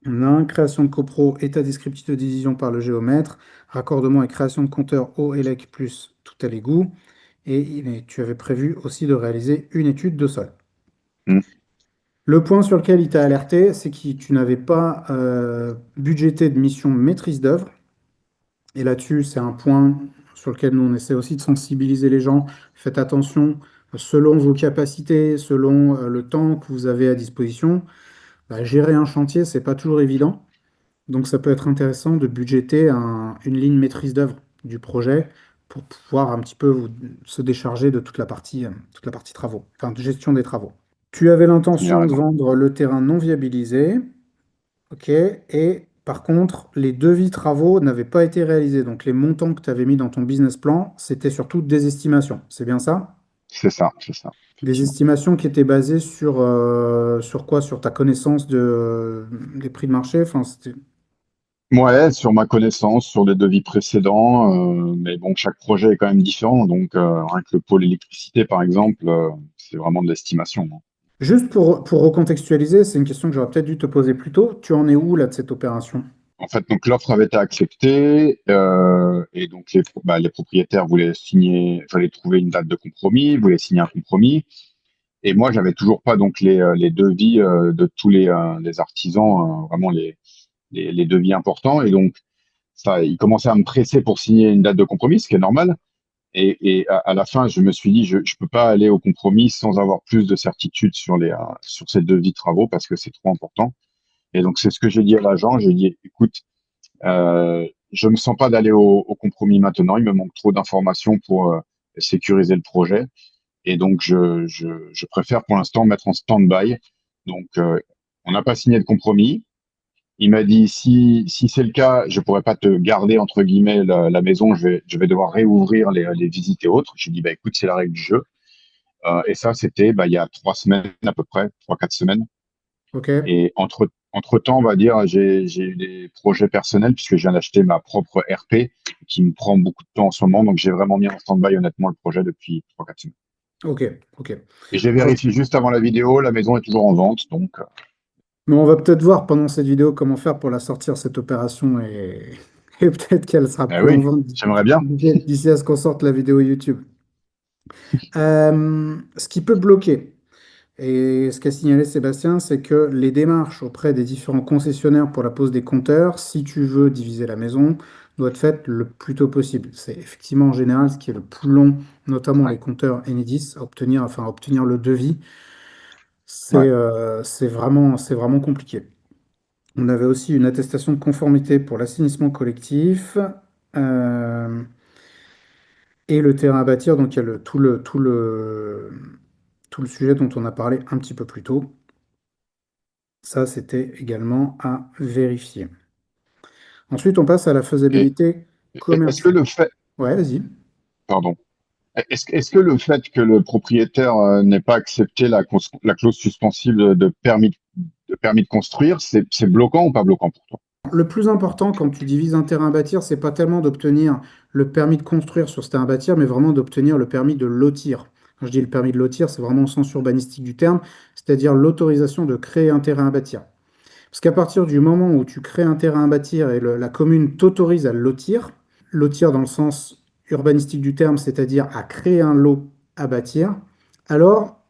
On a création de copro, état descriptif de division par le géomètre, raccordement et création de compteur eau et lec plus tout à l'égout. Et tu avais prévu aussi de réaliser une étude de sol. Hmm. Le point sur lequel il t'a alerté, c'est que tu n'avais pas budgété de mission maîtrise d'œuvre. Et là-dessus, c'est un point sur lequel nous, on essaie aussi de sensibiliser les gens. Faites attention, selon vos capacités, selon le temps que vous avez à disposition, bah, gérer un chantier, c'est pas toujours évident. Donc, ça peut être intéressant de budgéter une ligne maîtrise d'œuvre du projet pour pouvoir un petit peu se décharger de toute la partie travaux, enfin, de gestion des travaux. Tu avais Il a l'intention de raison. vendre le terrain non viabilisé, ok, et par contre, les devis travaux n'avaient pas été réalisés. Donc les montants que tu avais mis dans ton business plan, c'était surtout des estimations. C'est bien ça? C'est ça, Des effectivement. estimations qui étaient basées sur quoi? Sur ta connaissance des prix de marché? Enfin, Ouais, sur ma connaissance, sur des devis précédents, mais bon, chaque projet est quand même différent. Donc, rien que le pôle électricité, par exemple, c'est vraiment de l'estimation, hein. Juste pour recontextualiser, c'est une question que j'aurais peut-être dû te poser plus tôt. Tu en es où là de cette opération? En fait, donc l'offre avait été acceptée et donc les propriétaires voulaient signer, il fallait trouver une date de compromis, voulaient signer un compromis. Et moi, j'avais toujours pas donc les devis de tous les artisans, vraiment les devis importants. Et donc, ça, il commençait à me presser pour signer une date de compromis, ce qui est normal. Et à la fin, je me suis dit, je peux pas aller au compromis sans avoir plus de certitude sur sur ces devis de travaux parce que c'est trop important. Et donc, c'est ce que j'ai dit à l'agent. J'ai dit, écoute, je me sens pas d'aller au compromis maintenant. Il me manque trop d'informations pour sécuriser le projet. Et donc, je préfère pour l'instant mettre en stand-by. Donc, on n'a pas signé de compromis. Il m'a dit, si c'est le cas, je pourrais pas te garder, entre guillemets, la maison. Je vais devoir réouvrir les visites et autres. J'ai dit, bah, écoute, c'est la règle du jeu. Et ça, c'était bah, il y a 3 semaines à peu près, 3, 4 semaines. Ok. Et entre-temps, on va dire, j'ai eu des projets personnels puisque je viens d'acheter ma propre RP qui me prend beaucoup de temps en ce moment. Donc, j'ai vraiment mis en stand-by, honnêtement, le projet depuis 3, 4 semaines. Ok. Ok. Et j'ai Alors, vérifié juste avant la vidéo, la maison est toujours en vente. Donc, mais on va peut-être voir pendant cette vidéo comment faire pour la sortir, cette opération, et peut-être qu'elle sera plus en oui, vente j'aimerais bien. d'ici à ce qu'on sorte la vidéo YouTube. Ce qui peut bloquer, et ce qu'a signalé Sébastien, c'est que les démarches auprès des différents concessionnaires pour la pose des compteurs, si tu veux diviser la maison, doivent être faites le plus tôt possible. C'est effectivement en général ce qui est le plus long, notamment les Ouais, compteurs Enedis, à obtenir, enfin, à obtenir le devis. ouais. C'est vraiment compliqué. On avait aussi une attestation de conformité pour l'assainissement collectif euh, et le terrain à bâtir. Donc il y a tout le sujet dont on a parlé un petit peu plus tôt. Ça, c'était également à vérifier. Ensuite, on passe à la Et faisabilité est-ce que commerciale. le fait, Ouais, vas-y. pardon, est-ce que le fait que le propriétaire n'ait pas accepté la clause suspensive de permis de construire, c'est bloquant ou pas bloquant pour toi? Le plus important quand tu divises un terrain à bâtir, c'est pas tellement d'obtenir le permis de construire sur ce terrain à bâtir, mais vraiment d'obtenir le permis de lotir. Quand je dis le permis de lotir, c'est vraiment au sens urbanistique du terme, c'est-à-dire l'autorisation de créer un terrain à bâtir. Parce qu'à partir du moment où tu crées un terrain à bâtir et la commune t'autorise à le lotir, lotir dans le sens urbanistique du terme, c'est-à-dire à créer un lot à bâtir, alors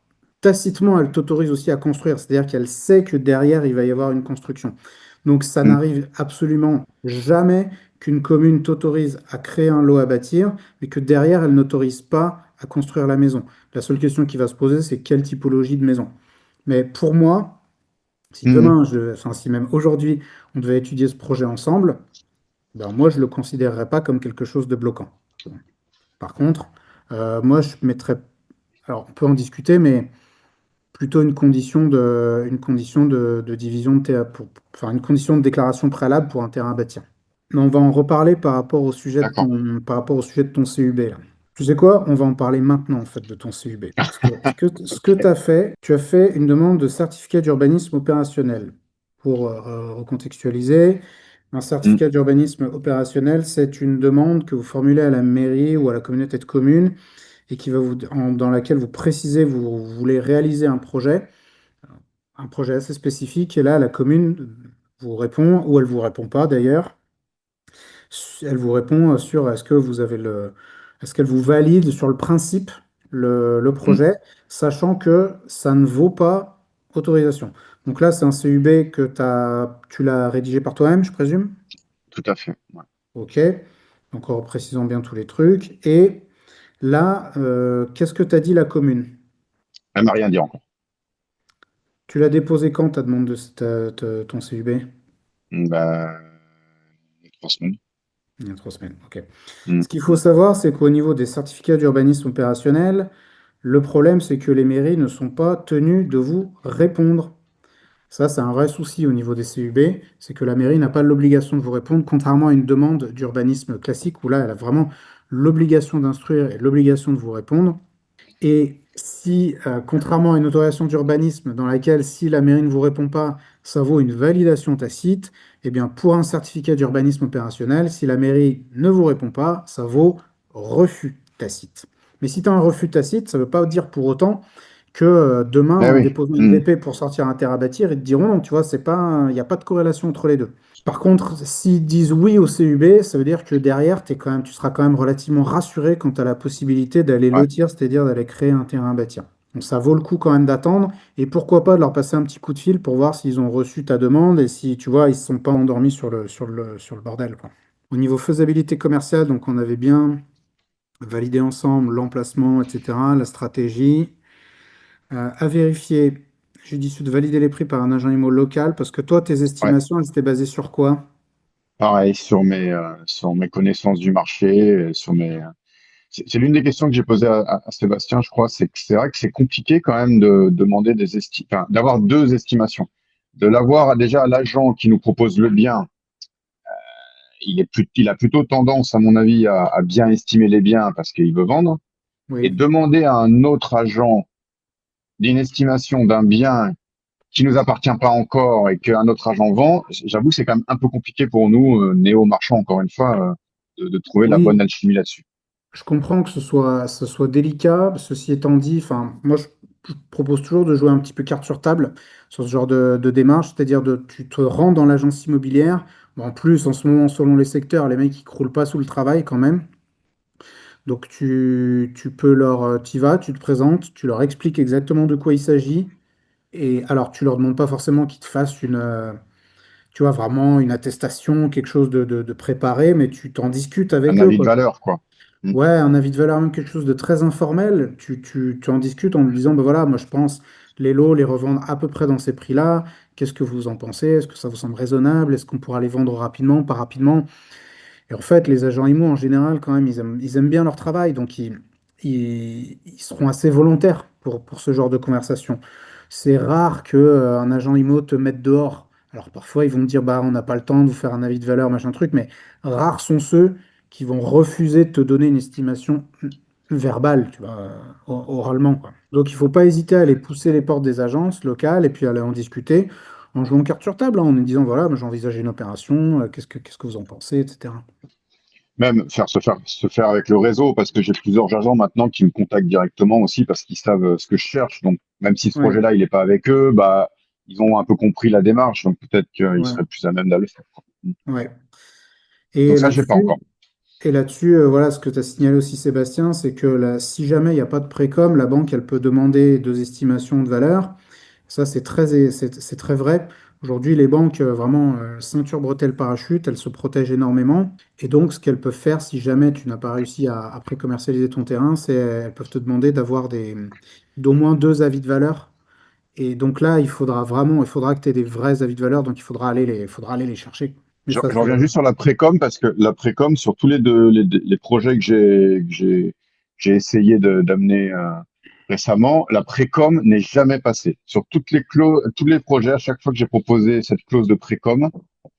tacitement, elle t'autorise aussi à construire, c'est-à-dire qu'elle sait que derrière, il va y avoir une construction. Donc ça Hmm, n'arrive absolument jamais qu'une commune t'autorise à créer un lot à bâtir, mais que derrière, elle n'autorise pas à construire la maison. La seule question qui va se poser, c'est quelle typologie de maison. Mais pour moi, si mhm. demain, enfin si même aujourd'hui, on devait étudier ce projet ensemble, ben moi, je ne le considérerais pas comme quelque chose de bloquant. Par contre, moi, je mettrais, alors on peut en discuter, mais plutôt une condition de division de terrain, enfin une condition de déclaration préalable pour un terrain à bâtir. Mais on va en reparler D'accord. par rapport au sujet de ton CUB là. Tu sais quoi? On va en parler maintenant en fait de ton CUB. Parce que ce que Ok. tu as fait une demande de certificat d'urbanisme opérationnel. Pour recontextualiser, un Hmm, certificat d'urbanisme opérationnel, c'est une demande que vous formulez à la mairie ou à la communauté de communes et dans laquelle vous précisez vous voulez réaliser un projet assez spécifique. Et là, la commune vous répond, ou elle vous répond pas d'ailleurs. Elle vous répond sur est-ce qu'elle vous valide sur le principe le hmm, projet, sachant que ça ne vaut pas autorisation. Donc là, c'est un CUB tu l'as rédigé par toi-même, je présume? tout à fait. Ouais. Ok. Donc en précisant bien tous les trucs. Et là, qu'est-ce que t'as dit la commune? Elle m'a rien dit encore. Tu l'as déposé quand, ta demande ton CUB? Bah, 3 semaines. Il y a 3 semaines. Ok. Hmm, Ce qu'il faut savoir, c'est qu'au niveau des certificats d'urbanisme opérationnel, le problème, c'est que les mairies ne sont pas tenues de vous répondre. Ça, c'est un vrai souci au niveau des CUB, c'est que la mairie n'a pas l'obligation de vous répondre, contrairement à une demande d'urbanisme classique où là, elle a vraiment l'obligation d'instruire et l'obligation de vous répondre. Et si, contrairement à une autorisation d'urbanisme dans laquelle, si la mairie ne vous répond pas, ça vaut une validation tacite, eh bien, pour un certificat d'urbanisme opérationnel, si la mairie ne vous répond pas, ça vaut refus tacite. Mais si tu as un refus tacite, ça ne veut pas dire pour autant que demain, eh en oui. déposant une Hmm, BP pour sortir un terrain à bâtir, ils te diront non, tu vois, il n'y a pas de corrélation entre les deux. Par contre, s'ils disent oui au CUB, ça veut dire que derrière, tu seras quand même relativement rassuré quant à la possibilité d'aller ouais. lotir, c'est-à-dire d'aller créer un terrain à bâtir. Donc ça vaut le coup quand même d'attendre. Et pourquoi pas de leur passer un petit coup de fil pour voir s'ils ont reçu ta demande et si, tu vois, ils ne se sont pas endormis sur le bordel, quoi. Au niveau faisabilité commerciale, donc on avait bien validé ensemble l'emplacement, etc., la stratégie. À vérifier, judicieux de valider les prix par un agent IMO local, parce que toi, tes Ouais, estimations, elles étaient basées sur quoi? pareil, sur mes connaissances du marché, c'est l'une des questions que j'ai posées à Sébastien, je crois, c'est que c'est vrai que c'est compliqué quand même de demander enfin, d'avoir deux estimations. De l'avoir déjà à l'agent qui nous propose le bien, il a plutôt tendance, à mon avis, à bien estimer les biens parce qu'il veut vendre. Et Oui. demander à un autre agent d'une estimation d'un bien qui nous appartient pas encore et qu'un autre agent vend, j'avoue que c'est quand même un peu compliqué pour nous, néo-marchands, encore une fois, de trouver la bonne Oui, alchimie là-dessus. je comprends que ce soit délicat. Ceci étant dit, enfin, moi, je propose toujours de jouer un petit peu carte sur table sur ce genre de démarche, c'est-à-dire tu te rends dans l'agence immobilière. Bon, en plus, en ce moment, selon les secteurs, les mecs, ils croulent pas sous le travail quand même. Donc, tu peux t'y vas, tu te présentes, tu leur expliques exactement de quoi il s'agit. Et alors, tu leur demandes pas forcément qu'ils te fassent tu vois, vraiment une attestation, quelque chose de préparé, mais tu t'en discutes Un avec eux, avis de quoi. valeur, quoi. Mm. Ouais, un avis de valeur, même quelque chose de très informel. Tu en discutes en lui disant, ben voilà, moi je pense les lots, les revendre à peu près dans ces prix-là. Qu'est-ce que vous en pensez? Est-ce que ça vous semble raisonnable? Est-ce qu'on pourra les vendre rapidement, pas rapidement? Et en fait, les agents IMO, en général, quand même, ils aiment bien leur travail, donc ils seront assez volontaires pour ce genre de conversation. C'est rare qu'un agent IMO te mette dehors. Alors parfois, ils vont te dire, bah, on n'a pas le temps de vous faire un avis de valeur, machin truc, mais rares sont ceux qui vont refuser de te donner une estimation verbale, tu vois, oralement, quoi. Donc il ne faut pas hésiter à aller pousser les portes des agences locales et puis aller en discuter en jouant carte sur table, hein, en nous disant, voilà, moi, j'envisage une opération, qu'est-ce que vous en pensez, etc. Même se faire avec le réseau, parce que j'ai plusieurs agents maintenant qui me contactent directement aussi parce qu'ils savent ce que je cherche. Donc, même si ce Ouais, projet-là, il n'est pas avec eux, bah, ils ont un peu compris la démarche. Donc, peut-être qu'ils ouais, seraient plus à même d'aller le faire, quoi. ouais. Donc, Et ça, je l'ai pas là-dessus, encore. voilà, ce que tu as signalé aussi, Sébastien, c'est que là, si jamais il n'y a pas de précom, la banque, elle peut demander deux estimations de valeur. Ça, c'est très vrai. Aujourd'hui, les banques, vraiment, ceinture, bretelle, parachute, elles se protègent énormément. Et donc, ce qu'elles peuvent faire, si jamais tu n'as pas réussi à pré-commercialiser ton terrain, c'est elles peuvent te demander d'avoir d'au moins deux avis de valeur. Et donc là, il faudra que tu aies des vrais avis de valeur, donc il faudra aller les chercher. Mais ça, Je reviens juste sur la précom parce que la précom, sur tous les projets j'ai essayé d'amener récemment, la précom n'est jamais passée. Sur tous les projets, à chaque fois que j'ai proposé cette clause de précom,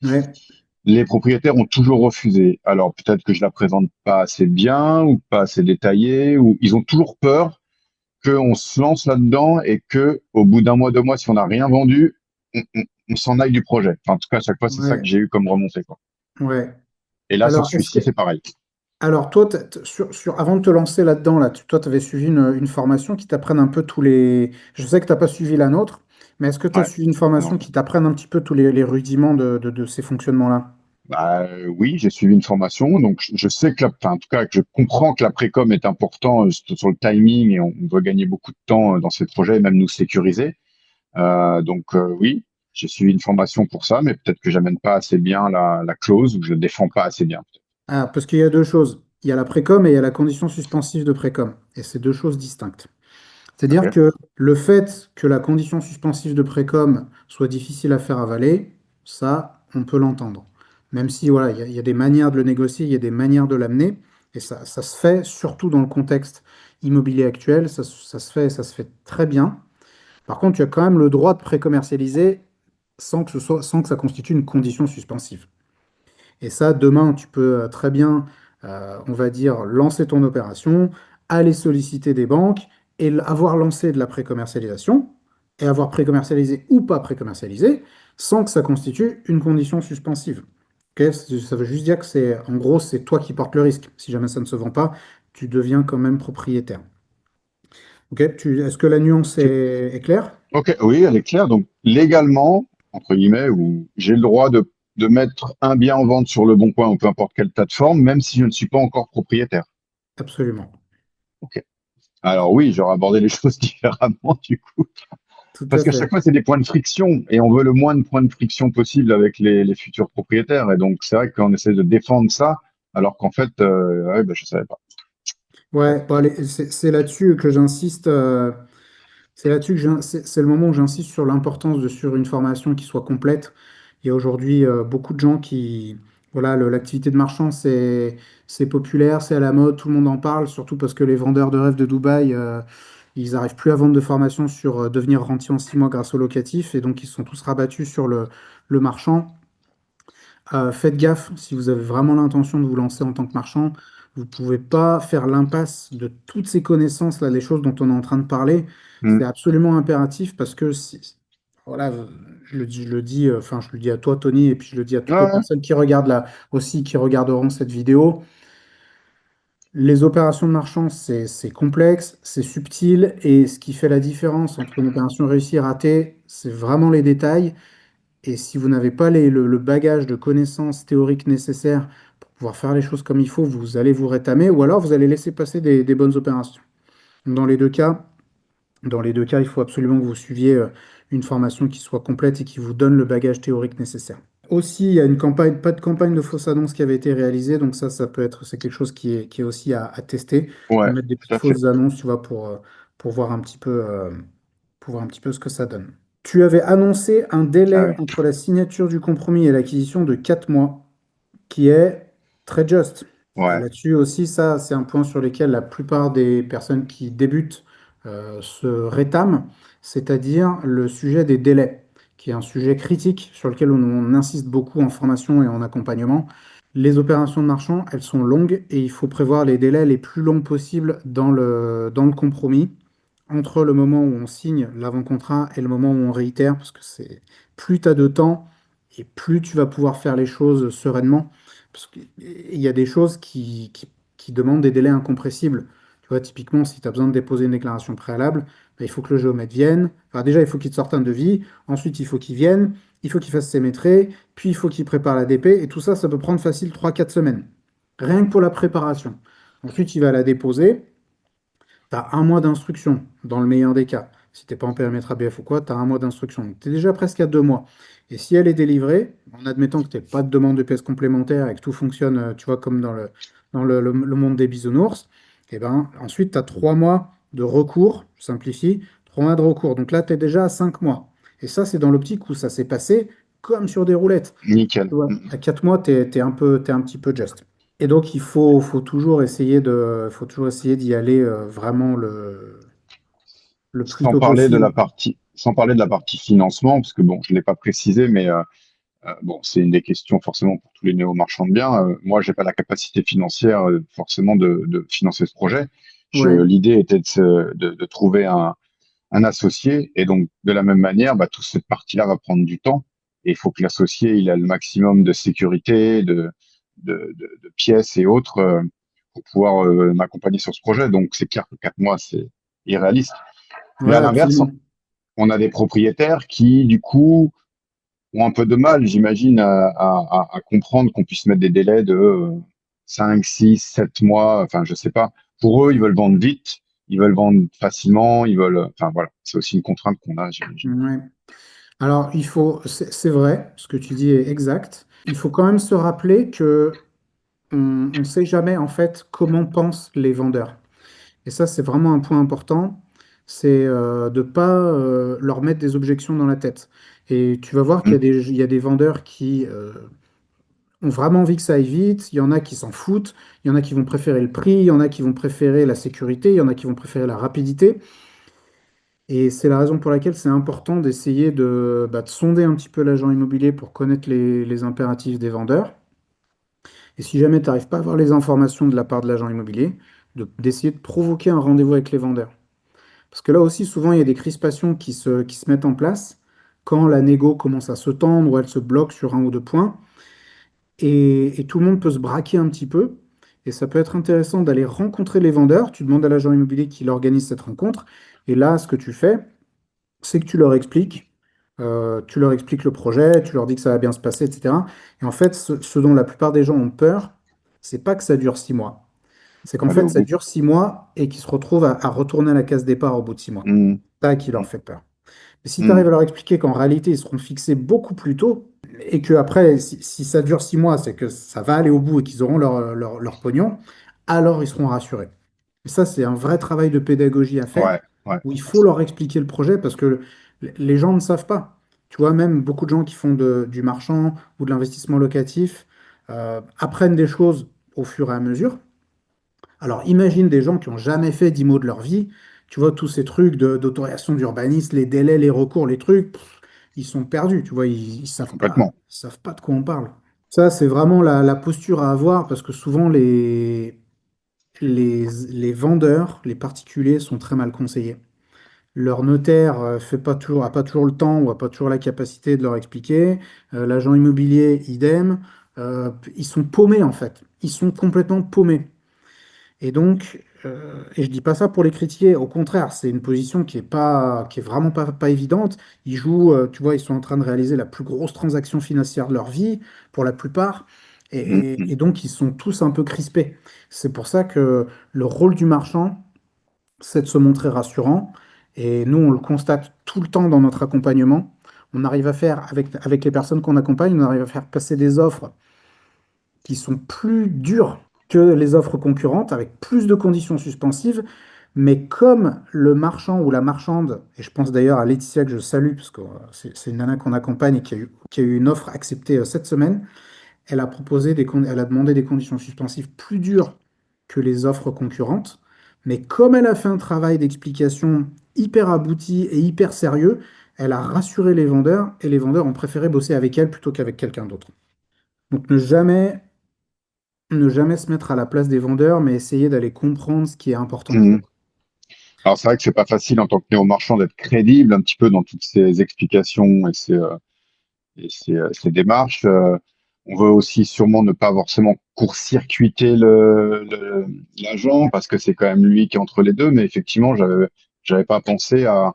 ouais, les propriétaires ont toujours refusé. Alors peut-être que je la présente pas assez bien ou pas assez détaillée, ou ils ont toujours peur qu'on se lance là-dedans et que au bout d'un mois, deux mois, si on n'a rien vendu, on s'en aille du projet. Enfin, en tout cas, à chaque fois, c'est ça que ouais, j'ai eu comme remontée, quoi. ouais. Et là, sur Alors, est-ce que, celui-ci, c'est pareil. alors toi, avant de te lancer là-dedans, là, toi, tu avais suivi une formation qui t'apprenne un peu tous les. Je sais que tu n'as pas suivi la nôtre, mais est-ce que tu as Ouais. suivi une Non. formation qui t'apprenne un petit peu tous les rudiments de ces fonctionnements-là? Bah, oui, j'ai suivi une formation, donc je sais que, enfin, en tout cas, que je comprends que la précom est important sur le timing et on doit gagner beaucoup de temps dans ces projets et même nous sécuriser. Oui, j'ai suivi une formation pour ça, mais peut-être que j'amène pas assez bien la clause ou que je ne défends pas assez bien. Ah, parce qu'il y a deux choses. Il y a la précom et il y a la condition suspensive de précom. Et c'est deux choses distinctes. C'est-à-dire Ok. que le fait que la condition suspensive de précom soit difficile à faire avaler, ça, on peut l'entendre. Même si, voilà, il y a des manières de le négocier, il y a des manières de l'amener, et ça se fait, surtout dans le contexte immobilier actuel, ça se fait très bien. Par contre, tu as quand même le droit de précommercialiser sans que ça constitue une condition suspensive. Et ça, demain, tu peux très bien, on va dire, lancer ton opération, aller solliciter des banques et avoir lancé de la précommercialisation et avoir précommercialisé ou pas précommercialisé sans que ça constitue une condition suspensive. Ok. Ça veut juste dire que en gros, c'est toi qui portes le risque. Si jamais ça ne se vend pas, tu deviens quand même propriétaire. Ok. Est-ce que la nuance Ok. est claire? Ok, oui, elle est claire. Donc, légalement, entre guillemets, où j'ai le droit de mettre un bien en vente sur le Bon Coin ou peu importe quelle plateforme, même si je ne suis pas encore propriétaire. Absolument. Ok. Alors oui, j'aurais abordé les choses différemment du coup, Tout parce à qu'à fait. chaque fois c'est des points de friction et on veut le moins de points de friction possible avec les futurs propriétaires. Et donc c'est vrai qu'on essaie de défendre ça, alors qu'en fait, ouais, bah, je savais pas. Ouais, bon, allez, c'est là-dessus que j'insiste. C'est là-dessus que c'est le moment où j'insiste sur l'importance de sur une formation qui soit complète. Il y a aujourd'hui beaucoup de gens qui, voilà, l'activité de marchand, c'est populaire, c'est à la mode, tout le monde en parle, surtout parce que les vendeurs de rêve de Dubaï, ils n'arrivent plus à vendre de formation sur devenir rentier en 6 mois grâce au locatif, et donc ils se sont tous rabattus sur le marchand. Faites gaffe, si vous avez vraiment l'intention de vous lancer en tant que marchand, vous ne pouvez pas faire l'impasse de toutes ces connaissances, là, les choses dont on est en train de parler. C'est Hmm. absolument impératif parce que, voilà, je le dis, enfin, je le dis à toi, Tony, et puis je le dis à toutes les Ouais, personnes qui regardent là aussi, qui regarderont cette vidéo. Les opérations de marchand, c'est complexe, c'est subtil, et ce qui fait la différence entre une opération réussie et ratée, c'est vraiment les détails. Et si vous n'avez pas le bagage de connaissances théoriques nécessaires pour pouvoir faire les choses comme il faut, vous allez vous rétamer ou alors vous allez laisser passer des bonnes opérations. Donc, dans les deux cas, il faut absolument que vous suiviez une formation qui soit complète et qui vous donne le bagage théorique nécessaire. Aussi, il y a une campagne, pas de campagne de fausse annonce qui avait été réalisée, donc ça peut être, c'est quelque chose qui est aussi à tester, de ouais, mettre des tout petites à fait. fausses annonces, tu vois, pour voir un petit peu, pour voir un petit peu ce que ça donne. Tu avais annoncé un Ah délai ouais. entre la signature du compromis et l'acquisition de 4 mois, qui est très juste. Et Ouais. là-dessus aussi, ça, c'est un point sur lequel la plupart des personnes qui débutent se rétament, c'est-à-dire le sujet des délais, qui est un sujet critique sur lequel on insiste beaucoup en formation et en accompagnement. Les opérations de marchand, elles sont longues et il faut prévoir les délais les plus longs possibles dans le compromis, entre le moment où on signe l'avant-contrat et le moment où on réitère, parce que c'est plus tu as de temps et plus tu vas pouvoir faire les choses sereinement. Parce qu'il y a des choses qui demandent des délais incompressibles. Tu vois, typiquement, si tu as besoin de déposer une déclaration préalable, ben, il faut que le géomètre vienne. Enfin, déjà, il faut qu'il te sorte un devis. Ensuite, il faut qu'il vienne. Il faut qu'il fasse ses maîtres. Puis, il faut qu'il prépare la DP. Et tout ça, ça peut prendre facile 3 4 semaines. Rien que pour la préparation. Ensuite, il va la déposer. Tu as un mois d'instruction, dans le meilleur des cas. Si tu n'es pas en périmètre ABF ou quoi, tu as un mois d'instruction. Donc, tu es déjà presque à 2 mois. Et si elle est délivrée, en admettant que tu n'aies pas de demande de pièces complémentaires et que tout fonctionne, tu vois, comme dans le monde des bisounours, et ben, ensuite, tu as 3 mois de recours, je simplifie, 3 mois de recours. Donc là, tu es déjà à 5 mois. Et ça, c'est dans l'optique où ça s'est passé comme sur des roulettes. Nickel. Tu vois, à 4 mois, t'es un petit peu juste. Et donc, faut toujours essayer d'y aller vraiment le plus Sans tôt parler de la possible. partie, sans parler de la partie financement, parce que bon, je l'ai pas précisé, mais bon, c'est une des questions forcément pour tous les néo-marchands de biens. Moi, j'ai pas la capacité financière forcément de financer ce projet. Ouais, L'idée était de trouver un associé, et donc de la même manière, bah, toute cette partie-là va prendre du temps. Et il faut que l'associé il a le maximum de sécurité, de pièces et autres pour pouvoir m'accompagner sur ce projet. Donc c'est clair que 4 mois, c'est irréaliste. Mais ouais, à l'inverse, absolument. on a des propriétaires qui, du coup, ont un peu de mal, j'imagine, à comprendre qu'on puisse mettre des délais de 5, 6, 7 mois, enfin, je sais pas. Pour eux, ils veulent vendre vite, ils veulent vendre facilement, ils veulent, enfin, voilà. C'est aussi une contrainte qu'on a, j'imagine. Ouais. Alors, c'est vrai, ce que tu dis est exact. Il faut quand même se rappeler que on ne sait jamais en fait comment pensent les vendeurs. Et ça, c'est vraiment un point important, c'est de ne pas leur mettre des objections dans la tête. Et tu vas voir Hmm. il y a des vendeurs qui ont vraiment envie que ça aille vite, il y en a qui s'en foutent, il y en a qui vont préférer le prix, il y en a qui vont préférer la sécurité, il y en a qui vont préférer la rapidité. Et c'est la raison pour laquelle c'est important d'essayer de sonder un petit peu l'agent immobilier pour connaître les impératifs des vendeurs. Et si jamais tu n'arrives pas à avoir les informations de la part de l'agent immobilier, d'essayer de provoquer un rendez-vous avec les vendeurs. Parce que là aussi, souvent, il y a des crispations qui se mettent en place quand la négo commence à se tendre ou elle se bloque sur un ou deux points. Et tout le monde peut se braquer un petit peu. Et ça peut être intéressant d'aller rencontrer les vendeurs. Tu demandes à l'agent immobilier qui organise cette rencontre. Et là, ce que tu fais, c'est que tu leur expliques le projet, tu leur dis que ça va bien se passer, etc. Et en fait, ce dont la plupart des gens ont peur, c'est pas que ça dure 6 mois. C'est qu'en Aller fait, au ça bout. dure 6 mois et qu'ils se retrouvent à retourner à la case départ au bout de 6 mois. Mm, C'est ça qui leur mm, fait peur. Mais si tu arrives mm. à leur expliquer qu'en réalité, ils seront fixés beaucoup plus tôt et que après, si ça dure 6 mois, c'est que ça va aller au bout et qu'ils auront leur pognon, alors ils seront rassurés. Et ça, c'est un vrai travail de pédagogie à faire Ouais, ouais. où il faut leur expliquer le projet parce que les gens ne savent pas. Tu vois, même beaucoup de gens qui font du marchand ou de l'investissement locatif apprennent des choses au fur et à mesure. Alors imagine des gens qui n'ont jamais fait d'IMO de leur vie, tu vois, tous ces trucs d'autorisation d'urbanisme, les délais, les recours, les trucs, ils sont perdus, tu vois, Complètement. ils savent pas de quoi on parle. Ça, c'est vraiment la posture à avoir parce que souvent les vendeurs, les particuliers sont très mal conseillés. Leur notaire a pas toujours le temps ou a pas toujours la capacité de leur expliquer. L'agent immobilier, idem. Ils sont paumés en fait. Ils sont complètement paumés. Et donc, et je dis pas ça pour les critiquer, au contraire, c'est une position qui est vraiment pas évidente. Ils jouent, tu vois, ils sont en train de réaliser la plus grosse transaction financière de leur vie, pour la plupart, et, Mm, et mm, donc ils sont tous un peu crispés. C'est pour ça que le rôle du marchand, c'est de se montrer rassurant, et nous, on le constate tout le temps dans notre accompagnement. On arrive à faire, avec les personnes qu'on accompagne, on arrive à faire passer des offres qui sont plus dures que les offres concurrentes, avec plus de conditions suspensives. Mais comme le marchand ou la marchande, et je pense d'ailleurs à Laetitia que je salue, parce que c'est une nana qu'on accompagne et qui a eu une offre acceptée cette semaine, elle a demandé des conditions suspensives plus dures que les offres concurrentes. Mais comme elle a fait un travail d'explication hyper abouti et hyper sérieux, elle a rassuré les vendeurs et les vendeurs ont préféré bosser avec elle plutôt qu'avec quelqu'un d'autre. Donc ne jamais se mettre à la place des vendeurs, mais essayer d'aller comprendre ce qui est important pour mm. eux. Alors c'est vrai que c'est pas facile en tant que néo-marchand d'être crédible un petit peu dans toutes ces explications et ces démarches. On veut aussi sûrement ne pas forcément court-circuiter l'agent parce que c'est quand même lui qui est entre les deux. Mais effectivement, j'avais pas pensé à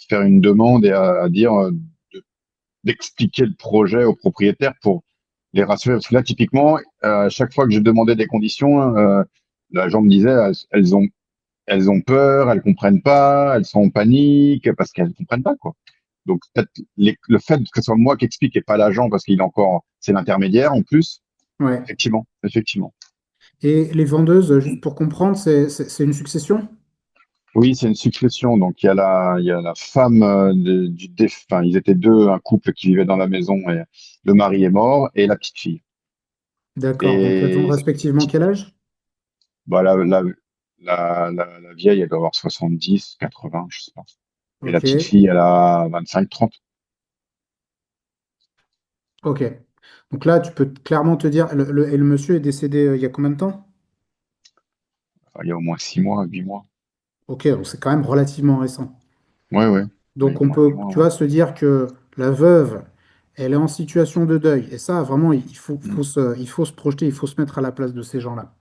faire une demande et à dire d'expliquer le projet aux propriétaires pour les rassurer. Parce que là, typiquement, à chaque fois que je demandais des conditions, l'agent me disait elles ont peur, elles comprennent pas, elles sont en panique parce qu'elles comprennent pas quoi. Donc peut-être le fait que ce soit moi qui explique et pas l'agent parce qu'il est encore c'est l'intermédiaire en plus. Ouais. Effectivement, effectivement. Et les vendeuses, juste pour comprendre, c'est une succession? Oui, c'est une succession. Donc il y a la femme enfin ils étaient deux, un couple qui vivait dans la maison et le mari est mort et la petite fille. D'accord. Donc elles ont Et respectivement quel âge? bah, la vieille, elle doit avoir 70, 80, je sais pas. Et la Ok. petite fille, elle a 25, 30. Ok. Donc là, tu peux clairement te dire, et le monsieur est décédé il y a combien de temps? Enfin, il y a au moins 6 mois, 8 mois. Ok, donc c'est quand même relativement récent. Ouais, ouais. Ouais, Donc au on moins 8 peut, mois, tu ouais. vois, se dire que la veuve, elle est en situation de deuil. Et ça, vraiment, Mm. il faut se projeter, il faut se mettre à la place de ces gens-là.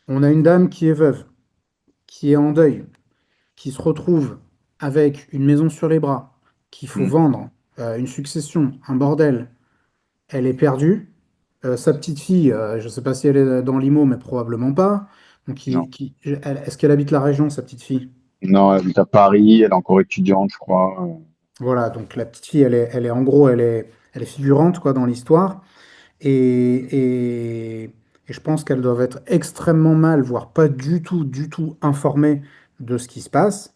On a une dame qui est veuve, qui est en deuil, qui se retrouve avec une maison sur les bras, qu'il faut Mm. vendre, une succession, un bordel, elle est perdue. Sa petite fille, je ne sais pas si elle est dans l'IMO, mais probablement pas. Donc, Non. est-ce qu'elle habite la région, sa petite fille? Non, elle habite à Paris, elle est encore étudiante, je crois. Voilà, donc la petite fille, elle est en gros, elle est figurante quoi, dans l'histoire. Et je pense qu'elles doivent être extrêmement mal, voire pas du tout informées de ce qui se passe.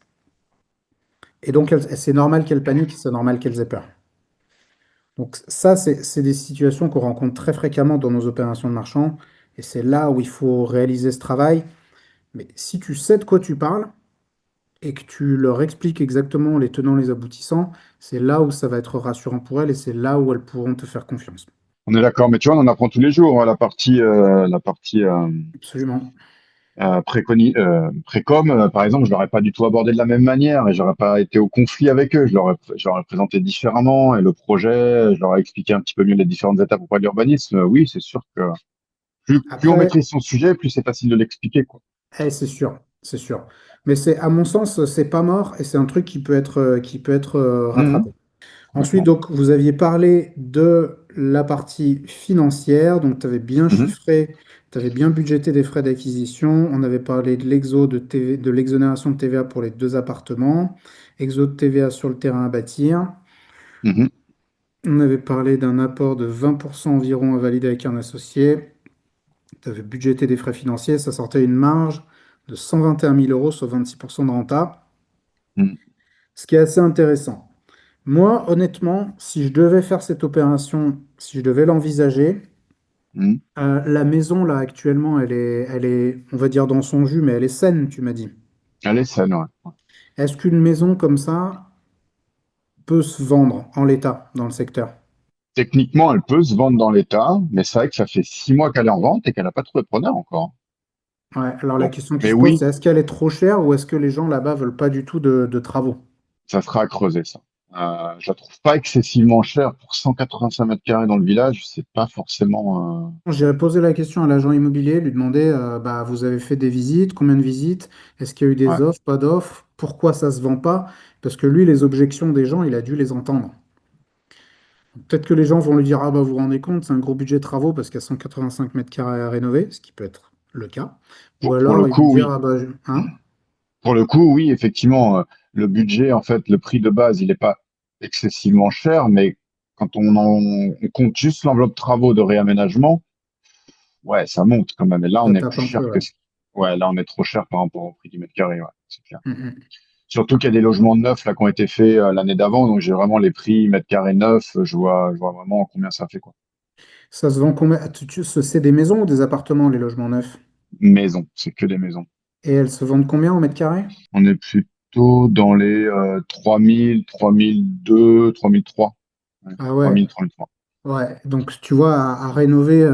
Et donc, c'est normal qu'elles paniquent, c'est normal qu'elles aient peur. Donc ça, c'est des situations qu'on rencontre très fréquemment dans nos opérations de marchand, et c'est là où il faut réaliser ce travail. Mais si tu sais de quoi tu parles et que tu leur expliques exactement les tenants, les aboutissants, c'est là où ça va être rassurant pour elles et c'est là où elles pourront te faire confiance. On est d'accord, mais tu vois, on en apprend tous les jours, hein, la partie Absolument. précom, par exemple, je l'aurais pas du tout abordé de la même manière et j'aurais pas été au conflit avec eux. Je leur ai présenté différemment et le projet, je leur ai expliqué un petit peu mieux les différentes étapes auprès de l'urbanisme. Oui, c'est sûr que plus on Après, maîtrise son sujet, plus c'est facile de l'expliquer, quoi. c'est sûr, c'est sûr. Mais à mon sens, c'est pas mort et c'est un truc qui peut être Mhm. rattrapé. Ensuite, complètement. donc, vous aviez parlé de la partie financière, donc tu avais bien Mhm, chiffré, tu avais bien budgété des frais d'acquisition. On avait parlé de l'exo de TV, de l'exonération de TVA pour les deux appartements, exo de TVA sur le terrain à bâtir. mhm, On avait parlé d'un apport de 20% environ à valider avec un associé. Tu avais budgété des frais financiers, ça sortait une marge de 121 000 euros, soit 26% de renta, mhm, ce qui est assez intéressant. Moi, honnêtement, si je devais faire cette opération, si je devais l'envisager, mhm. la maison, là, actuellement, elle est, on va dire, dans son jus, mais elle est saine, tu m'as dit. Elle est saine, ouais. Est-ce qu'une maison comme ça peut se vendre en l'état dans le secteur? Techniquement, elle peut se vendre dans l'état, mais c'est vrai que ça fait 6 mois qu'elle est en vente et qu'elle n'a pas trouvé de preneur encore. Ouais, alors la Donc, question qui mais se pose, oui, c'est est-ce qu'elle est trop chère ou est-ce que les gens là-bas veulent pas du tout de travaux? ça sera à creuser, ça. Je la trouve pas excessivement chère pour 185 mètres carrés dans le village. C'est pas forcément. J'irai poser la question à l'agent immobilier, lui demander, bah, vous avez fait des visites, combien de visites? Est-ce qu'il y a eu Ouais. des offres, pas d'offres? Pourquoi ça se vend pas? Parce que lui, les objections des gens, il a dû les entendre. Peut-être que les gens vont lui dire, ah bah vous vous rendez compte, c'est un gros budget de travaux parce qu'il y a 185 mètres carrés à rénover, ce qui peut être le cas. Ou Pour le alors ils vont coup, dire, oui. ah bah, hein? Pour le coup, oui, effectivement, le budget, en fait, le prix de base, il n'est pas excessivement cher, mais quand on compte juste l'enveloppe travaux de réaménagement, ouais, ça monte quand même. Et là, Ça on est tape plus un peu, cher ouais. ouais, là, on est trop cher par rapport au prix du mètre carré, ouais, c'est clair. Mm, mm. Surtout qu'il y a des logements neufs là qui ont été faits l'année d'avant, donc j'ai vraiment les prix mètre carré neuf, je vois vraiment combien ça fait quoi. Ça se vend combien? C'est des maisons ou des appartements, les logements neufs? Maison, c'est que des maisons. Et elles se vendent combien au mètre carré? On est plutôt dans les 3000, 3002, 3003. Ouais, Ah ouais, 3000, 3003. ouais. Donc tu vois, à rénover,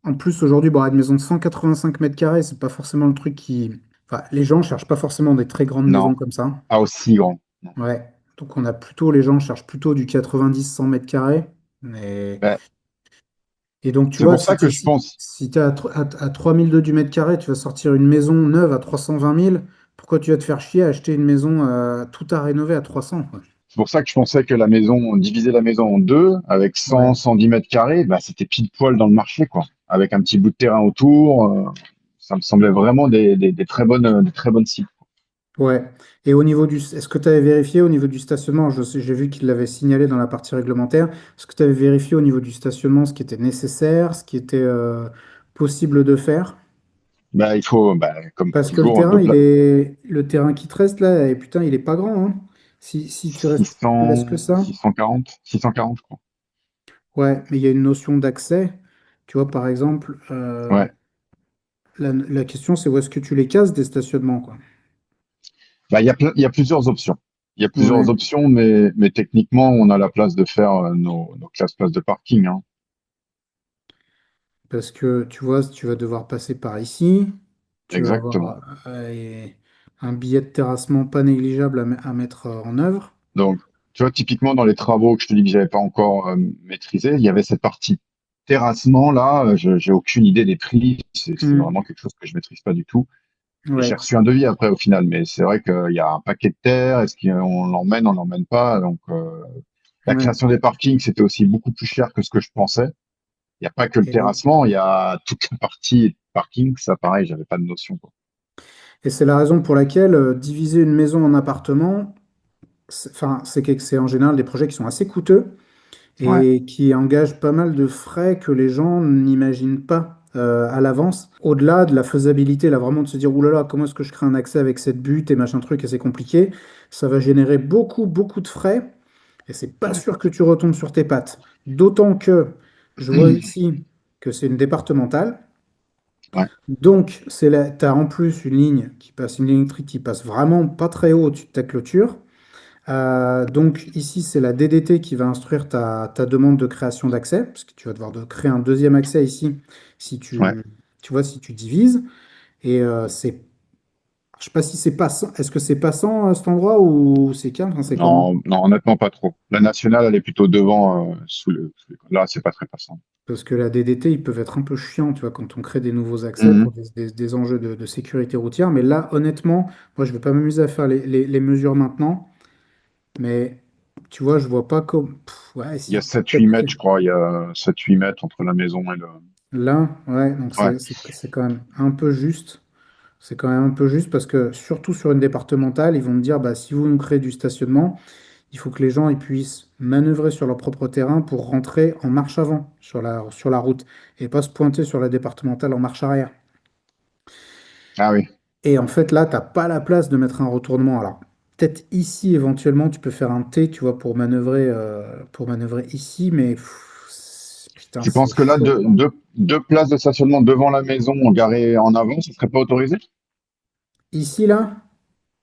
en plus aujourd'hui, bon, une maison de 185 mètres carrés, c'est pas forcément le truc qui. Enfin, les gens cherchent pas forcément des très grandes Non, maisons comme ça. pas aussi grand. Non. Ouais. Donc on a plutôt, les gens cherchent plutôt du 90-100 mètres carrés. Mais Ben, et donc, tu c'est vois, pour si ça que tu je pense, si t'es à 3002 du mètre carré, tu vas sortir une maison neuve à 320 000. Pourquoi tu vas te faire chier à acheter une maison tout à rénover à 300, quoi? c'est pour ça que je pensais que la maison, diviser la maison en deux, avec Ouais. 100, 110 mètres carrés, bah, c'était pile poil dans le marché, quoi. Avec un petit bout de terrain autour, ça me semblait vraiment des très bonnes cibles. Ouais. Et au niveau du. Est-ce que tu avais vérifié au niveau du stationnement? J'ai vu qu'il l'avait signalé dans la partie réglementaire. Est-ce que tu avais vérifié au niveau du stationnement ce qui était nécessaire, ce qui était possible de faire? Bah, il faut, bah, comme Parce que le toujours, terrain, le terrain qui te reste là, et putain, il est pas grand, hein. Si tu restes, tu laisses que 600, ça. 640, 640, je crois. Ouais, mais il y a une notion d'accès. Tu vois, par exemple, Ouais. la question, c'est où est-ce que tu les cases des stationnements, quoi. Bah, il y a plusieurs options. Il y a plusieurs Ouais, options, mais techniquement, on a la place de faire nos classes places de parking, hein. parce que tu vois, tu vas devoir passer par ici. Tu vas Exactement. avoir un billet de terrassement pas négligeable à mettre en œuvre. Donc, tu vois, typiquement dans les travaux que je te dis que j'avais pas encore maîtrisé, il y avait cette partie terrassement là. J'ai aucune idée des prix. C'est Hmm. vraiment quelque chose que je maîtrise pas du tout. Et j'ai Ouais. reçu un devis après au final, mais c'est vrai qu'il y a un paquet de terre. Est-ce qu'on l'emmène, on l'emmène pas? Donc, la Ouais. création des parkings, c'était aussi beaucoup plus cher que ce que je pensais. Il n'y a pas que le Et, terrassement, il y a toute la partie parking. Ça, pareil, j'avais pas de notion, quoi. et c'est la raison pour laquelle diviser une maison en appartements, enfin, c'est en général des projets qui sont assez coûteux Ouais. et qui engagent pas mal de frais que les gens n'imaginent pas à l'avance. Au-delà de la faisabilité, là, vraiment de se dire, oulala, comment est-ce que je crée un accès avec cette butte et machin truc, et c'est compliqué, ça va générer beaucoup, beaucoup de frais. Et c'est pas Ouais. sûr que tu retombes sur tes pattes. D'autant que je vois ici que c'est une départementale. Ouais. Donc, tu as en plus une ligne qui passe, une ligne électrique qui passe vraiment pas très haut au-dessus de ta clôture. Donc, ici, c'est la DDT qui va instruire ta demande de création d'accès, parce que tu vas devoir créer un deuxième accès ici si Ouais. tu vois, si tu divises. Et je sais pas si c'est passant. Est-ce que c'est passant cet endroit ou c'est calme? Enfin, c'est comment? Non, non, honnêtement, pas trop. La nationale, elle est plutôt devant, là, c'est pas très passant. Parce que la DDT, ils peuvent être un peu chiants, tu vois, quand on crée des nouveaux accès pour Mhm. des enjeux de sécurité routière. Mais là, honnêtement, moi, je ne vais pas m'amuser à faire les mesures maintenant. Mais tu vois, je vois pas comme. Ouais, Il y a si, sept huit peut-être mètres, je crois. Il y a 7-8 mètres entre la maison et le. là, ouais, donc Ouais. c'est quand même un peu juste. C'est quand même un peu juste parce que, surtout sur une départementale, ils vont me dire, bah, si vous nous créez du stationnement, il faut que les gens ils puissent manœuvrer sur leur propre terrain pour rentrer en marche avant sur la route et pas se pointer sur la départementale en marche arrière. Ah oui. Et en fait, là, t'as pas la place de mettre un retournement. Alors, peut-être ici, éventuellement, tu peux faire un T, tu vois, pour manœuvrer ici, mais putain, Tu c'est penses que là, chaud, quoi. deux places de stationnement devant la maison garées en avant, ce serait pas autorisé? Ici, là,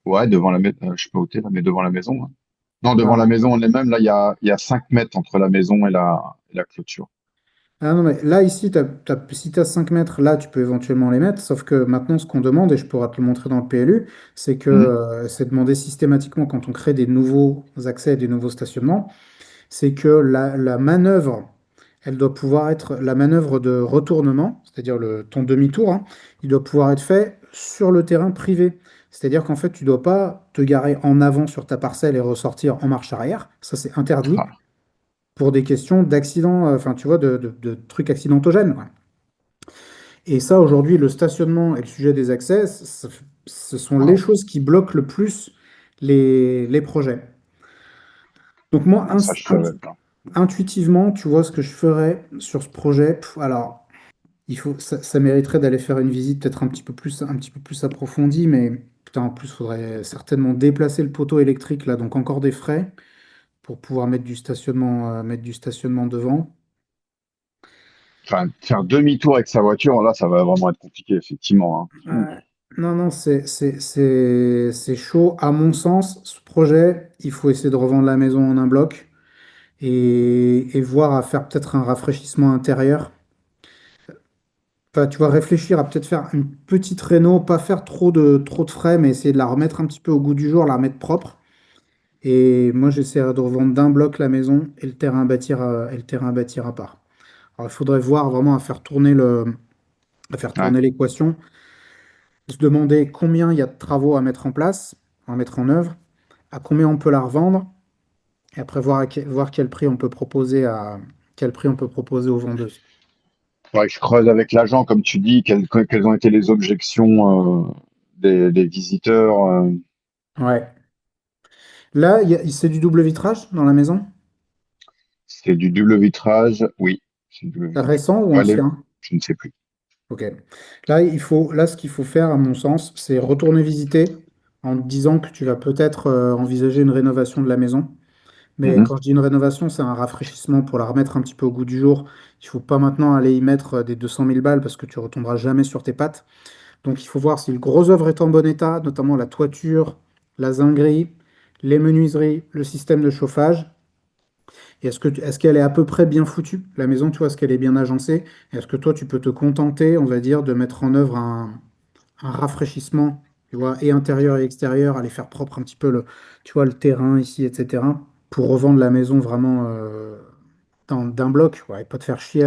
Ouais, devant la maison. Je sais pas où t'es là, mais devant la maison, hein. Non, devant la bah, maison en elle-même, là, il y a 5 mètres entre la maison et la clôture. ah non, mais là, ici, si tu as 5 mètres, là, tu peux éventuellement les mettre. Sauf que maintenant, ce qu'on demande, et je pourrais te le montrer dans le PLU, Hmm. c'est demander systématiquement quand on crée des nouveaux accès, des nouveaux stationnements, c'est que la manœuvre, elle doit pouvoir être la manœuvre de retournement, c'est-à-dire ton demi-tour, hein, il doit pouvoir être fait sur le terrain privé. C'est-à-dire qu'en fait, tu ne dois pas te garer en avant sur ta parcelle et ressortir en marche arrière. Ça, c'est interdit Ah, pour des questions d'accident, enfin, tu vois, de trucs accidentogènes, ouais. Et ça, aujourd'hui, le stationnement et le sujet des accès, ce sont les waouh. choses qui bloquent le plus les projets. Donc moi, Ah, ça, je savais pas. intuitivement, tu vois ce que je ferais sur ce projet. Alors, ça mériterait d'aller faire une visite peut-être un petit peu plus approfondie, mais putain, en plus, il faudrait certainement déplacer le poteau électrique là, donc encore des frais pour pouvoir mettre du stationnement devant. Enfin, faire demi-tour avec sa voiture, là, ça va vraiment être compliqué, effectivement, hein. Ouh. Ouais. Non, non, c'est chaud. À mon sens, ce projet, il faut essayer de revendre la maison en un bloc et voir à faire peut-être un rafraîchissement intérieur. Enfin, tu vas réfléchir à peut-être faire une petite réno, pas faire trop de frais, mais essayer de la remettre un petit peu au goût du jour, la remettre propre. Et moi, j'essaierai de revendre d'un bloc la maison et le terrain à bâtir à part. Alors, il faudrait voir vraiment à faire Ouais. tourner l'équation, se demander combien il y a de travaux à mettre en place, à mettre en œuvre, à combien on peut la revendre, et après voir quel prix on peut proposer aux vendeuses. Faudrait que je creuse avec l'agent, comme tu dis, quelles ont été les objections des visiteurs. Ouais. Là, c'est du double vitrage dans la maison, C'est du double vitrage, oui, c'est du double vitrage. récent ou Ouais, ancien? je ne sais plus. Ok. Là, ce qu'il faut faire, à mon sens, c'est retourner visiter en te disant que tu vas peut-être envisager une rénovation de la maison. Mais Mhm. quand je dis une rénovation, c'est un rafraîchissement pour la remettre un petit peu au goût du jour. Il ne faut pas maintenant aller y mettre des 200 000 balles parce que tu retomberas jamais sur tes pattes. Donc il faut voir si le gros œuvre est en bon état, notamment la toiture, la zinguerie, les menuiseries, le système de chauffage. Et est-ce qu'elle est à peu près bien foutue? La maison, tu vois, est-ce qu'elle est bien agencée? Et est-ce que toi, tu peux te contenter, on va dire, de mettre en œuvre un rafraîchissement, tu vois, et intérieur et extérieur, aller faire propre un petit peu tu vois, le terrain ici, etc., pour revendre la maison vraiment d'un bloc, ouais, et pas te faire chier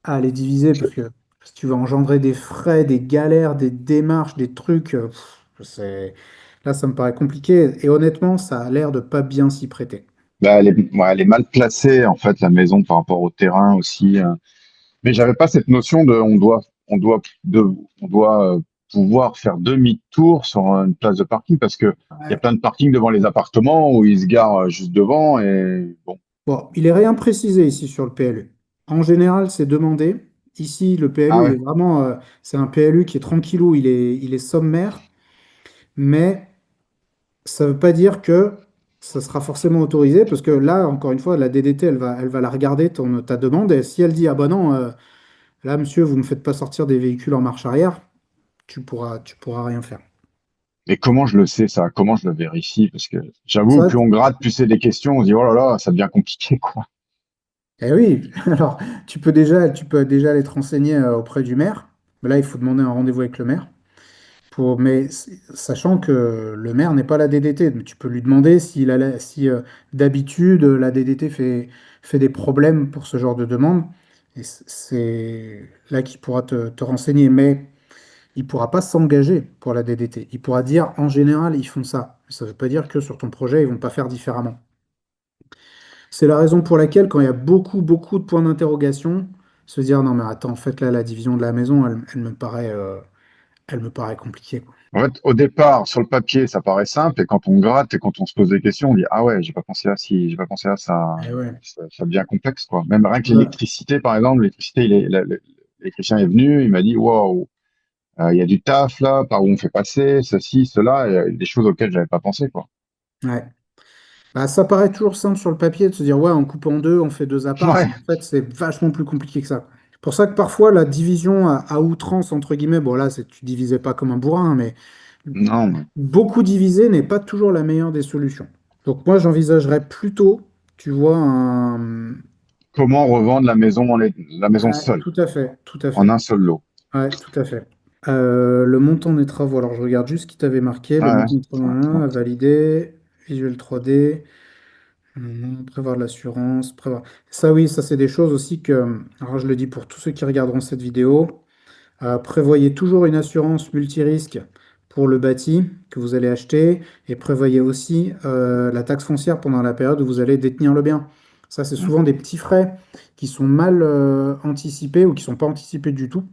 à les diviser, parce que si tu vas engendrer des frais, des galères, des démarches, des trucs, là, ça me paraît compliqué, et honnêtement, ça a l'air de pas bien s'y prêter. Bah, ouais, elle est mal placée, en fait, la maison par rapport au terrain aussi. Mais j'avais pas cette notion de on doit pouvoir faire demi-tour sur une place de parking parce que il y a Ouais. plein de parkings devant les appartements où ils se garent juste devant et bon. Bon, il est rien précisé ici sur le PLU. En général, c'est demandé. Ici, le Ah PLU, il ouais. est vraiment, c'est un PLU qui est tranquillou, il est sommaire, mais ça ne veut pas dire que ça sera forcément autorisé, parce que là, encore une fois, la DDT, elle va la regarder, ta demande, et si elle dit, ah bah non, là, monsieur, vous ne me faites pas sortir des véhicules en marche arrière, tu pourras rien faire. Mais comment je le sais ça? Comment je le vérifie? Parce que j'avoue, Ça, plus on gratte, plus c'est des questions. On se dit oh là là, ça devient compliqué quoi. eh oui, alors, tu peux déjà aller te renseigner auprès du maire, mais là, il faut demander un rendez-vous avec le maire. Sachant que le maire n'est pas la DDT, mais tu peux lui demander si d'habitude la DDT fait des problèmes pour ce genre de demande. Et c'est là qu'il pourra te renseigner, mais il ne pourra pas s'engager pour la DDT. Il pourra dire en général ils font ça. Ça ne veut pas dire que sur ton projet ils vont pas faire différemment. C'est la raison pour laquelle, quand il y a beaucoup, beaucoup de points d'interrogation, se dire non, mais attends, en fait, là, la division de la maison, elle me paraît compliquée, quoi. En fait, au départ, sur le papier, ça paraît simple, et quand on gratte et quand on se pose des questions, on dit, ah ouais, j'ai pas pensé à ci, j'ai pas pensé à ça. Eh ouais. Ça devient complexe, quoi. Même rien que Ouais. l'électricité, par exemple, l'électricité, l'électricien est venu, il m'a dit, waouh, il y a du taf là, par où on fait passer, ceci, cela, et, des choses auxquelles j'avais pas pensé, quoi. Ouais. Bah, ça paraît toujours simple sur le papier de se dire, ouais, on coupe en deux, on fait deux apparts, Ouais, mais en fait, c'est vachement plus compliqué que ça. C'est pour ça que parfois, la division à outrance, entre guillemets, bon, là, tu divisais pas comme un bourrin, hein, mais non, mais beaucoup diviser n'est pas toujours la meilleure des solutions. Donc, moi, j'envisagerais plutôt, tu vois, comment revendre la maison ah, seule, tout à fait, tout à en fait. un seul lot. Ouais, tout à fait. Le montant des travaux, alors je regarde juste ce qui t'avait marqué, le Ouais, ouais, montant des travaux, à valider, visuel 3D. Prévoir de l'assurance, prévoir. Ça, oui, ça, c'est des choses aussi que, alors je le dis pour tous ceux qui regarderont cette vidéo, prévoyez toujours une assurance multirisque pour le bâti que vous allez acheter et prévoyez aussi la taxe foncière pendant la période où vous allez détenir le bien. Ça, c'est mm, souvent des petits frais qui sont mal anticipés ou qui sont pas anticipés du tout.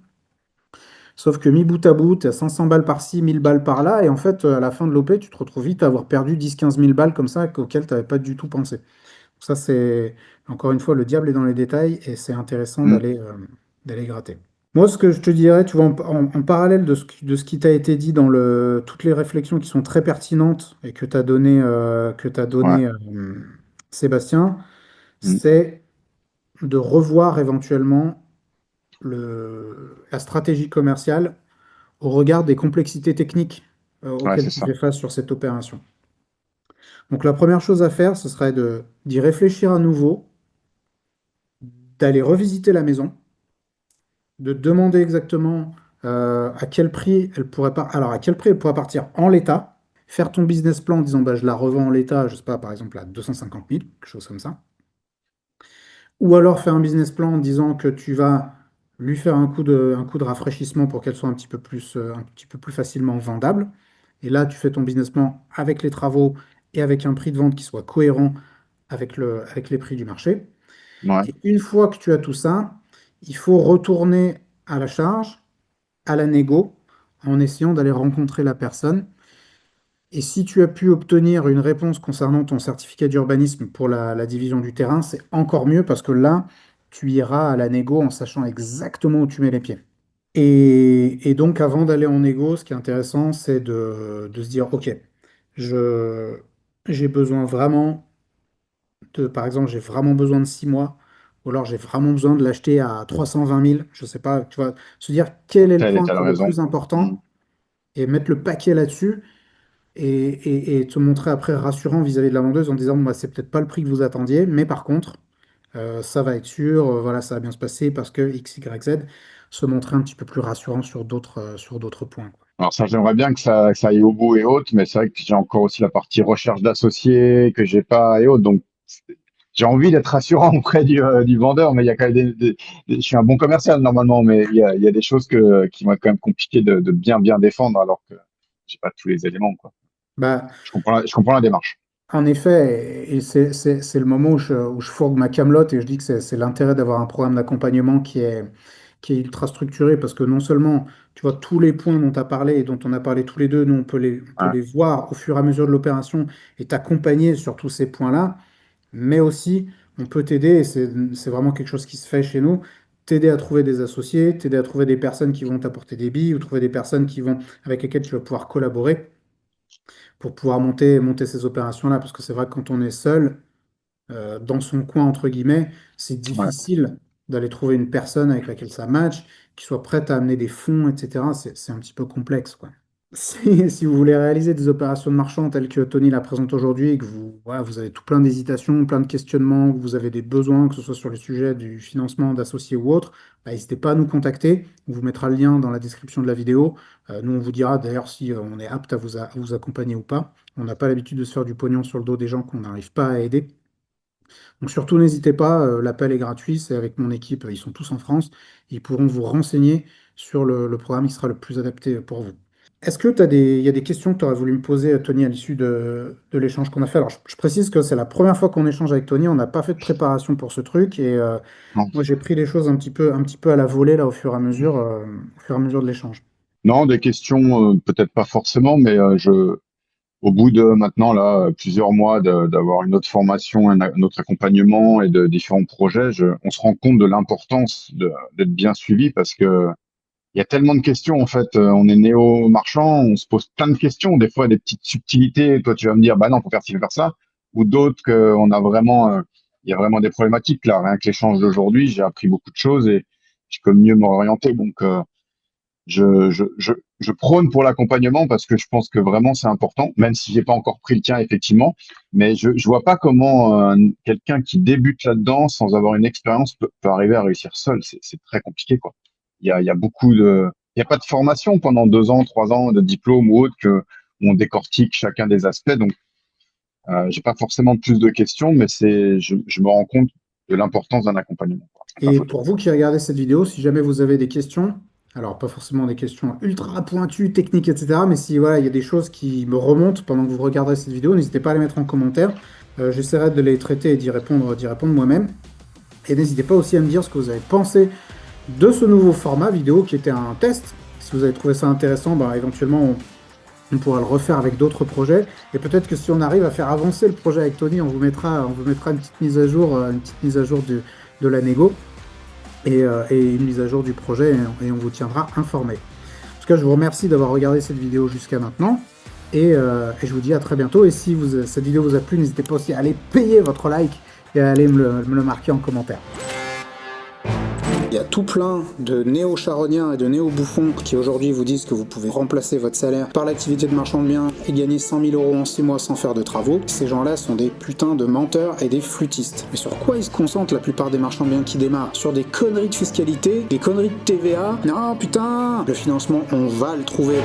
Sauf que mis bout à bout, tu as 500 balles par-ci, 1000 balles par-là, et en fait, à la fin de l'OP, tu te retrouves vite à avoir perdu 10 000 à 15 000 balles comme ça auxquelles tu n'avais pas du tout pensé. Ça, c'est encore une fois, le diable est dans les détails et c'est intéressant mm, d'aller gratter. Moi, ce que je te dirais, tu vois, en parallèle de ce qui t'a été dit dans toutes les réflexions qui sont très pertinentes et que t'as ouais, donné Sébastien, mm, c'est de revoir éventuellement la stratégie commerciale au regard des complexités techniques ouais, auxquelles c'est tu ça. fais face sur cette opération. Donc, la première chose à faire, ce serait d'y réfléchir à nouveau, d'aller revisiter la maison, de demander exactement à quel prix elle pourrait alors à quel prix elle pourrait partir en l'état, faire ton business plan en disant bah, je la revends en l'état, je sais pas, par exemple à 250 000, quelque chose comme ça. Ou alors faire un business plan en disant que tu vas lui faire un coup de rafraîchissement pour qu'elle soit un petit peu plus facilement vendable. Et là, tu fais ton business plan avec les travaux et avec un prix de vente qui soit cohérent avec les prix du marché. Ouais, Et une fois que tu as tout ça, il faut retourner à la charge, à la négo, en essayant d'aller rencontrer la personne. Et si tu as pu obtenir une réponse concernant ton certificat d'urbanisme pour la division du terrain, c'est encore mieux parce que là, tu iras à la négo en sachant exactement où tu mets les pieds. Et donc, avant d'aller en négo, ce qui est intéressant, c'est de se dire, OK, je, j'ai besoin vraiment par exemple, j'ai vraiment besoin de 6 mois, ou alors j'ai vraiment besoin de l'acheter à 320 000, je sais pas, tu vois, se dire quel est le telle et point telle qui est le raison. plus Mm. important et mettre le paquet là-dessus et te montrer après rassurant vis-à-vis de la vendeuse en disant, bah, c'est peut-être pas le prix que vous attendiez, mais par contre, ça va être sûr, voilà, ça va bien se passer parce que X, Y, Z, se montrer un petit peu plus rassurant sur d'autres points, quoi. Alors ça, j'aimerais bien que ça aille au bout et autres, mais c'est vrai que j'ai encore aussi la partie recherche d'associés que j'ai pas et autres. Donc j'ai envie d'être rassurant auprès du vendeur, mais il y a quand même je suis un bon commercial normalement, mais il y a des choses qui vont être quand même compliquées de bien défendre alors que j'ai pas tous les éléments, quoi. Bah, Je comprends la démarche. en effet, et c'est le moment où je fourgue ma camelote et je dis que c'est l'intérêt d'avoir un programme d'accompagnement qui est ultra structuré parce que non seulement, tu vois, tous les points dont tu as parlé et dont on a parlé tous les deux, nous, on peut Ouais, les voir au fur et à mesure de l'opération et t'accompagner sur tous ces points-là, mais aussi, on peut t'aider, et c'est vraiment quelque chose qui se fait chez nous, t'aider à trouver des associés, t'aider à trouver des personnes qui vont t'apporter des billes ou trouver des personnes avec lesquelles tu vas pouvoir collaborer pour pouvoir monter ces opérations-là. Parce que c'est vrai que quand on est seul, dans son coin, entre guillemets, c'est ouais. difficile d'aller trouver une personne avec laquelle ça match, qui soit prête à amener des fonds, etc. C'est un petit peu complexe, quoi. Si vous voulez réaliser des opérations de marchand telles que Tony la présente aujourd'hui et que voilà, vous avez tout plein d'hésitations, plein de questionnements, que vous avez des besoins, que ce soit sur le sujet du financement d'associés ou autre, bah, n'hésitez pas à nous contacter. On vous mettra le lien dans la description de la vidéo. Nous, on vous dira d'ailleurs si on est apte à vous accompagner ou pas. On n'a pas l'habitude de se faire du pognon sur le dos des gens qu'on n'arrive pas à aider. Donc surtout, n'hésitez pas, l'appel est gratuit, c'est avec mon équipe, ils sont tous en France. Ils pourront vous renseigner sur le programme qui sera le plus adapté pour vous. Est-ce que il y a des questions que tu aurais voulu me poser, Tony, à l'issue de l'échange qu'on a fait? Alors, je précise que c'est la première fois qu'on échange avec Tony. On n'a pas fait de préparation pour ce truc et Non, moi, j'ai pris les choses un petit peu à la volée là, au fur et à mesure de l'échange. non, des questions, peut-être pas forcément, mais au bout de maintenant là plusieurs mois d'avoir une autre formation, un autre accompagnement et de différents projets, on se rend compte de l'importance d'être bien suivi parce que il y a tellement de questions en fait. On est néo-marchand, on se pose plein de questions. Des fois, des petites subtilités. Toi, tu vas me dire, bah non, faut faire ci, faut faire ça. Ou d'autres qu'on a vraiment, il y a vraiment des problématiques là. Rien que l'échange d'aujourd'hui, j'ai appris beaucoup de choses et je peux mieux m'orienter. Donc, je prône pour l'accompagnement parce que je pense que vraiment c'est important, même si j'ai pas encore pris le tien effectivement. Mais je vois pas comment quelqu'un qui débute là-dedans sans avoir une expérience peut arriver à réussir seul. C'est très compliqué quoi. Il y a beaucoup il y a pas de formation pendant 2 ans, 3 ans de diplôme ou autre que où on décortique chacun des aspects. Donc j'ai pas forcément plus de questions, mais je me rends compte de l'importance d'un accompagnement. Pas Et photo. pour vous qui regardez cette vidéo, si jamais vous avez des questions, alors pas forcément des questions ultra pointues, techniques, etc., mais si voilà, il y a des choses qui me remontent pendant que vous regarderez cette vidéo, n'hésitez pas à les mettre en commentaire. J'essaierai de les traiter et d'y répondre moi-même. Et n'hésitez pas aussi à me dire ce que vous avez pensé de ce nouveau format vidéo qui était un test. Si vous avez trouvé ça intéressant, bah, éventuellement on pourra le refaire avec d'autres projets. Et peut-être que si on arrive à faire avancer le projet avec Tony, on vous mettra une petite mise à jour, de la négo et une mise à jour du projet et on vous tiendra informé. En tout cas, je vous remercie d'avoir regardé cette vidéo jusqu'à maintenant et je vous dis à très bientôt. Et si cette vidéo vous a plu, n'hésitez pas aussi à aller payer votre like et à aller me le marquer en commentaire. Il y a tout plein de néo-charognards et de néo-bouffons qui aujourd'hui vous disent que vous pouvez remplacer votre salaire par l'activité de marchand de biens et gagner 100 000 euros en 6 mois sans faire de travaux. Ces gens-là sont des putains de menteurs et des flûtistes. Mais sur quoi ils se concentrent la plupart des marchands de biens qui démarrent? Sur des conneries de fiscalité, des conneries de TVA? Non putain, le financement, on va le trouver.